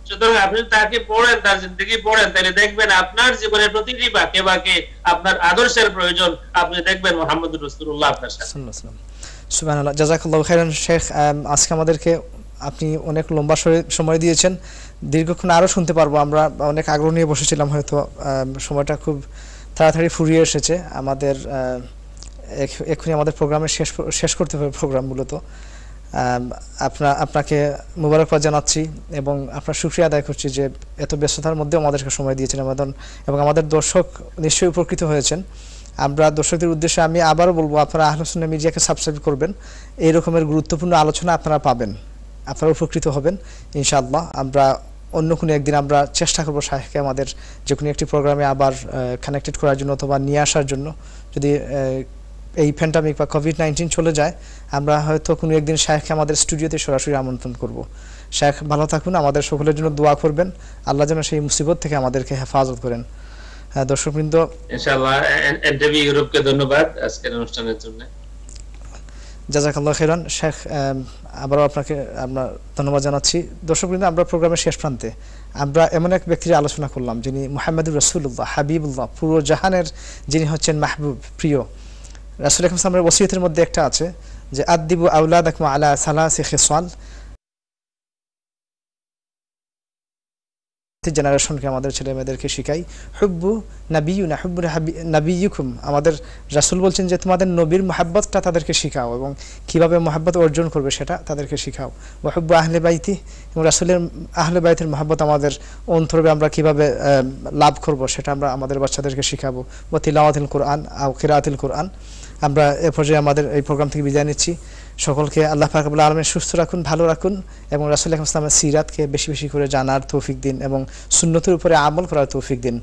সুতরাং আপনি তাকে পড়েন, তার জিন্দেগি পড়েন, তাহলে দেখবেন আপনার জীবনের প্রতিটি বাঁকে বাঁকে আপনার আদর্শের প্রয়োজন। আপনি দেখবেন মুহাম্মদুর রাসূলুল্লাহ আপনার সাথে। সুবহানাল্লাহ, জাযাকাল্লাহু খাইরান। শেখ, আজকে আমাদেরকে আপনি অনেক লম্বা সময় দিয়েছেন, দীর্ঘক্ষণ আরও শুনতে পারবো। আমরা অনেক আগ্রহ নিয়ে বসেছিলাম, হয়তো সময়টা খুব তাড়াতাড়ি ফুরিয়ে এসেছে আমাদের। এক্ষুনি আমাদের প্রোগ্রামে শেষ করতে হবে প্রোগ্রাম মূলত। আপনাকে মুবারকবাদ জানাচ্ছি এবং আপনার শুকরিয়া আদায় করছি যে এত ব্যস্ততার মধ্যেও আমাদেরকে সময় দিয়েছেন এবং আমাদের দর্শক নিশ্চয়ই উপকৃত হয়েছেন। আমরা দর্শকদের উদ্দেশ্যে আমি আবারও বলবো, আপনারা আহলে সুন্নাহ মিডিয়াকে সাবস্ক্রাইব করবেন, এই রকমের গুরুত্বপূর্ণ আলোচনা আপনারা পাবেন, আপনারা উপকৃত হবেন ইনশাআল্লাহ। আমরা অন্য কোনো একদিন আমরা চেষ্টা করবো শাহেখকে আমাদের যে কোনো একটি প্রোগ্রামে আবার কানেক্টেড করার জন্য অথবা নিয়ে আসার জন্য। যদি এই প্যান্ডামিক বা কোভিড-19 চলে যায়, আমরা হয়তো কোনো একদিন শাহেখকে আমাদের স্টুডিওতে সরাসরি আমন্ত্রণ করব। শাহেখ ভালো থাকুন, আমাদের সকলের জন্য দোয়া করবেন, আল্লাহ যেন সেই মুসিবত থেকে আমাদেরকে হেফাজত করেন। দর্শকবৃন্দ, ইনশাআল্লাহ এনটিভি ইউরোপকে ধন্যবাদ আজকের অনুষ্ঠানের জন্য। জাযাকাল্লাহু খাইরান। শেখ, আবারও আপনাকে আমরা ধন্যবাদ জানাচ্ছি। দর্শকবৃন্দ, আমরা প্রোগ্রামের শেষ প্রান্তে আমরা এমন এক ব্যক্তির আলোচনা করলাম যিনি মুহাম্মদুর রাসূলুল্লাহ, হাবিবুল্লাহ, পুরো জাহানের যিনি হচ্ছেন মাহবুব, প্রিয়। রাসূল আকরাম সাল্লাল্লাহু আলাইহি ওয়াসাল্লামের ওসিয়তের মধ্যে একটা আছে যে আদিবু আওলাদাকুম আলা সালাসি খিসাল। জেনারেশনকে, আমাদের ছেলে মেয়েদেরকে শিখাই হুব্বু নাবিয়ুনা হুব্বু নাবিয়ুকুম। আমাদের রাসূল বলছেন যে তোমাদের নবীর মুহাব্বতটা তাদেরকে শিখাও এবং কিভাবে মুহাব্বত অর্জন করবে সেটা তাদেরকে শিখাও। ওয়া হুব্বু আহলে বাইতি, এবং রাসূলের আহলে বাইতের মুহাব্বত আমাদের অন্তরে আমরা কিভাবে লাভ করব সেটা আমরা আমাদের বাচ্চাদেরকে শিখাবো। ওয়া তিলাওয়াতুল কুরআন আও কিরাআতুল কুরআন। আমরা এ পর্যায়ে আমাদের এই প্রোগ্রাম থেকে বিদায় নিচ্ছি। সকলকে আল্লাহ পাক রব্বুল আলামিন সুস্থ রাখুন, ভালো রাখুন এবং রাসূল আকরাম সাল্লাল্লাহু আলাইহি ওয়াসাল্লামের সিরাতকে বেশি বেশি করে জানার তৌফিক দিন এবং সুন্নতের উপরে আমল করার তৌফিক দিন।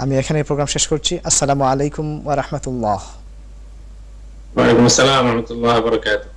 আমি এখানে এই প্রোগ্রাম শেষ করছি। আসসালামু আলাইকুম ওয়া রাহমাতুল্লাহ। ওয়া আলাইকুম আসসালাম ওয়া রাহমাতুল্লাহি ওয়া বারাকাতুহু।